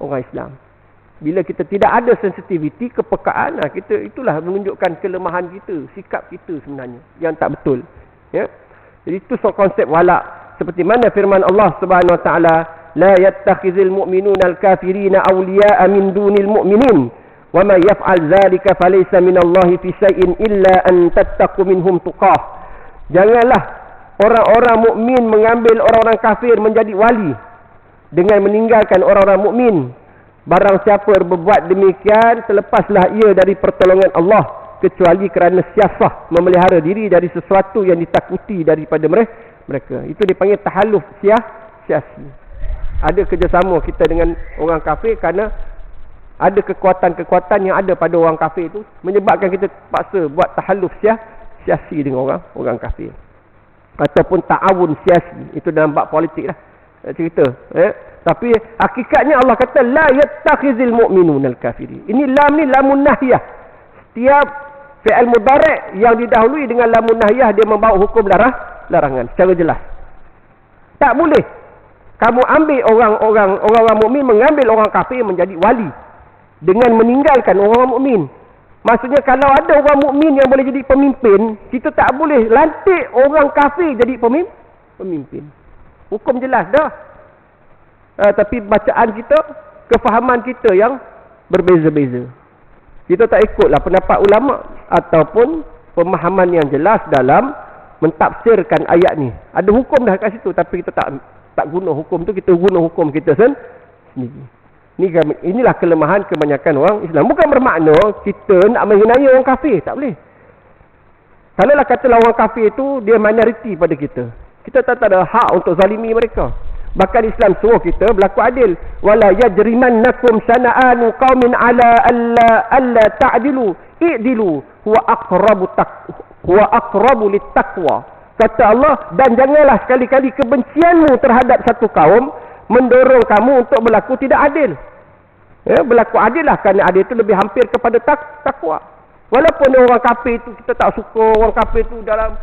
orang Islam. Bila kita tidak ada sensitivity, kepekaan, itulah menunjukkan kelemahan kita, sikap kita sebenarnya yang tak betul. Ya. Jadi itu konsep wala. Seperti mana firman Allah Subhanahu wa taala, la yattakhizul mu'minuna al-kafirina awliya'a min dunil mu'minin wa may yaf'al dzalika falaysa minallahi fi syai'in illa an tattaqu minhum tuqah. Janganlah orang-orang mukmin mengambil orang-orang kafir menjadi wali dengan meninggalkan orang-orang mukmin. Barang siapa berbuat demikian, terlepaslah ia dari pertolongan Allah, kecuali kerana siasah memelihara diri dari sesuatu yang ditakuti daripada mereka. Itu dipanggil tahalluf siasi. Ada kerjasama kita dengan orang kafir kerana ada kekuatan-kekuatan yang ada pada orang kafir itu menyebabkan kita paksa buat tahalluf siasi dengan orang kafir. Ataupun ta'awun siasi. Itu dalam bab politik lah cerita. Tapi hakikatnya Allah kata la yattakhizul mu'minuna al-kafirin. Ini lam ni lamun nahyah. Setiap fi'il mudhari' yang didahului dengan lamun nahyah, dia membawa hukum larangan secara jelas. Tak boleh kamu ambil orang mukmin mengambil orang kafir menjadi wali dengan meninggalkan orang mukmin. Maksudnya kalau ada orang mukmin yang boleh jadi pemimpin, kita tak boleh lantik orang kafir jadi pemimpin. Hukum jelas dah. Tapi bacaan kita, kefahaman kita yang berbeza-beza. Kita tak ikutlah pendapat ulama ataupun pemahaman yang jelas dalam mentafsirkan ayat ni. Ada hukum dah kat situ, tapi kita tak guna hukum tu, kita guna hukum kita sendiri. Inilah kelemahan kebanyakan orang Islam. Bukan bermakna kita nak menghinai orang kafir. Tak boleh. Kalaulah katalah orang kafir itu dia minoriti pada kita, kita tak ada hak untuk zalimi mereka. Bahkan Islam suruh kita berlaku adil. Wala yajrimannakum shana'anu qaumin ala alla ta'dilu i'dilu huwa aqrabu littaqwa. Kata Allah, dan janganlah sekali-kali kebencianmu terhadap satu kaum mendorong kamu untuk berlaku tidak adil. Ya, berlaku adil lah, kerana adil itu lebih hampir kepada takwa. Walaupun orang kafir itu kita tak suka, orang kafir itu dalam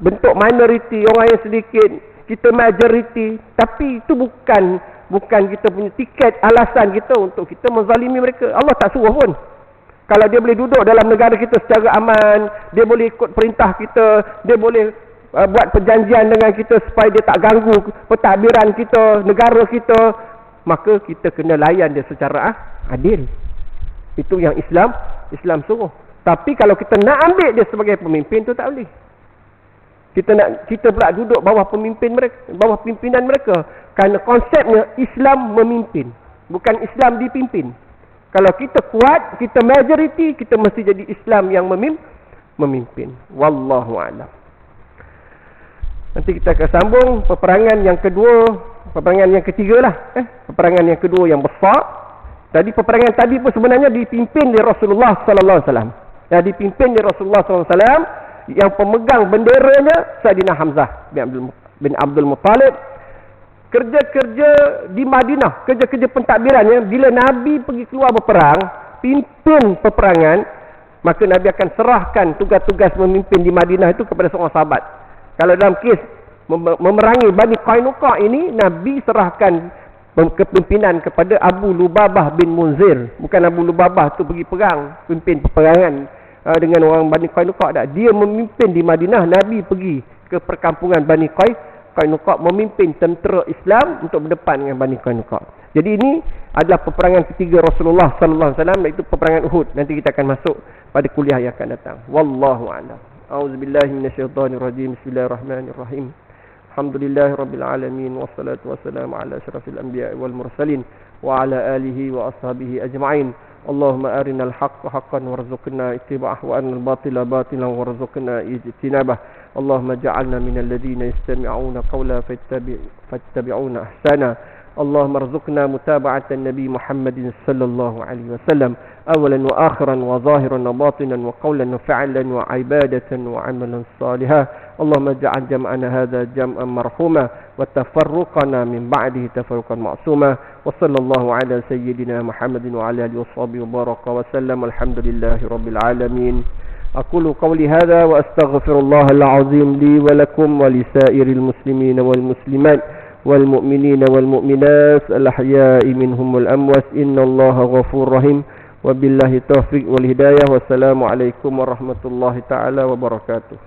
bentuk minoriti, orang yang sedikit, kita majoriti, tapi itu bukan kita punya tiket, alasan kita untuk kita menzalimi mereka. Allah tak suruh pun. Kalau dia boleh duduk dalam negara kita secara aman, dia boleh ikut perintah kita, dia boleh buat perjanjian dengan kita supaya dia tak ganggu pentadbiran kita, negara kita, maka kita kena layan dia secara adil. Itu yang Islam suruh. Tapi kalau kita nak ambil dia sebagai pemimpin, tu tak boleh. Kita pula duduk bawah pemimpin mereka, bawah pimpinan mereka. Kerana konsepnya Islam memimpin, bukan Islam dipimpin. Kalau kita kuat, kita majoriti, kita mesti jadi Islam yang memimpin. Wallahu a'lam. Nanti kita akan sambung peperangan yang kedua peperangan yang ketiga lah. Peperangan yang kedua yang besar. Tadi peperangan tadi pun sebenarnya dipimpin oleh Rasulullah sallallahu alaihi wasallam. Ya, dipimpin oleh Rasulullah sallallahu alaihi wasallam, yang pemegang benderanya Sayyidina Hamzah bin Abdul Muttalib. Kerja-kerja di Madinah, kerja-kerja pentadbirannya, bila Nabi pergi keluar berperang, pimpin peperangan, maka Nabi akan serahkan tugas-tugas memimpin di Madinah itu kepada seorang sahabat. Kalau dalam kes memerangi Bani Qainuqa ini, Nabi serahkan kepimpinan kepada Abu Lubabah bin Munzir. Bukan Abu Lubabah tu pergi perang, pimpin peperangan dengan orang Bani Qainuqa tak. Dia memimpin di Madinah, Nabi pergi ke perkampungan Bani Qainuqa memimpin tentera Islam untuk berdepan dengan Bani Qainuqa. Jadi ini adalah peperangan ketiga Rasulullah sallallahu alaihi wasallam, iaitu peperangan Uhud. Nanti kita akan masuk pada kuliah yang akan datang. Wallahu a'lam. A'udzubillahi minasyaitonirrajim. Bismillahirrahmanirrahim. Alhamdulillahirabbil alamin wassalatu wassalamu ala asyrafil anbiya'i wal mursalin wa ala alihi wa ashabihi ajma'in. Allahumma arinal haqqa haqqan warzuqna ittiba'ah wa arinal batila batilan warzuqna ijtinabah. Allahumma ja'alna minal ladzina yastami'una qawla fattabi'una ahsana. اللهم ارزقنا متابعة النبي محمد صلى الله عليه وسلم أولا وآخرا وظاهرا وباطنا وقولا وفعلا وعبادة وعملا صالحا. اللهم اجعل جمعنا هذا جمعا مرحوما وتفرقنا من بعده تفرقا معصوما. وصلى الله على سيدنا محمد وعلى آله وصحبه وبارك وسلم. الحمد لله رب العالمين. أقول قولي هذا وأستغفر الله العظيم لي ولكم ولسائر المسلمين والمسلمات والمؤمنين والمؤمنات الأحياء منهم والأموات إن الله غفور رحيم. وبالله التوفيق والهداية. والسلام عليكم ورحمة الله تعالى وبركاته.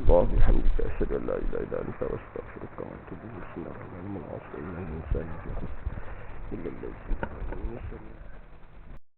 الله بحمدك أشهد أن لا إله إلا أنت وأستغفرك وأتوب إليك. بسم الله الرحمن الرحيم. إلا الذين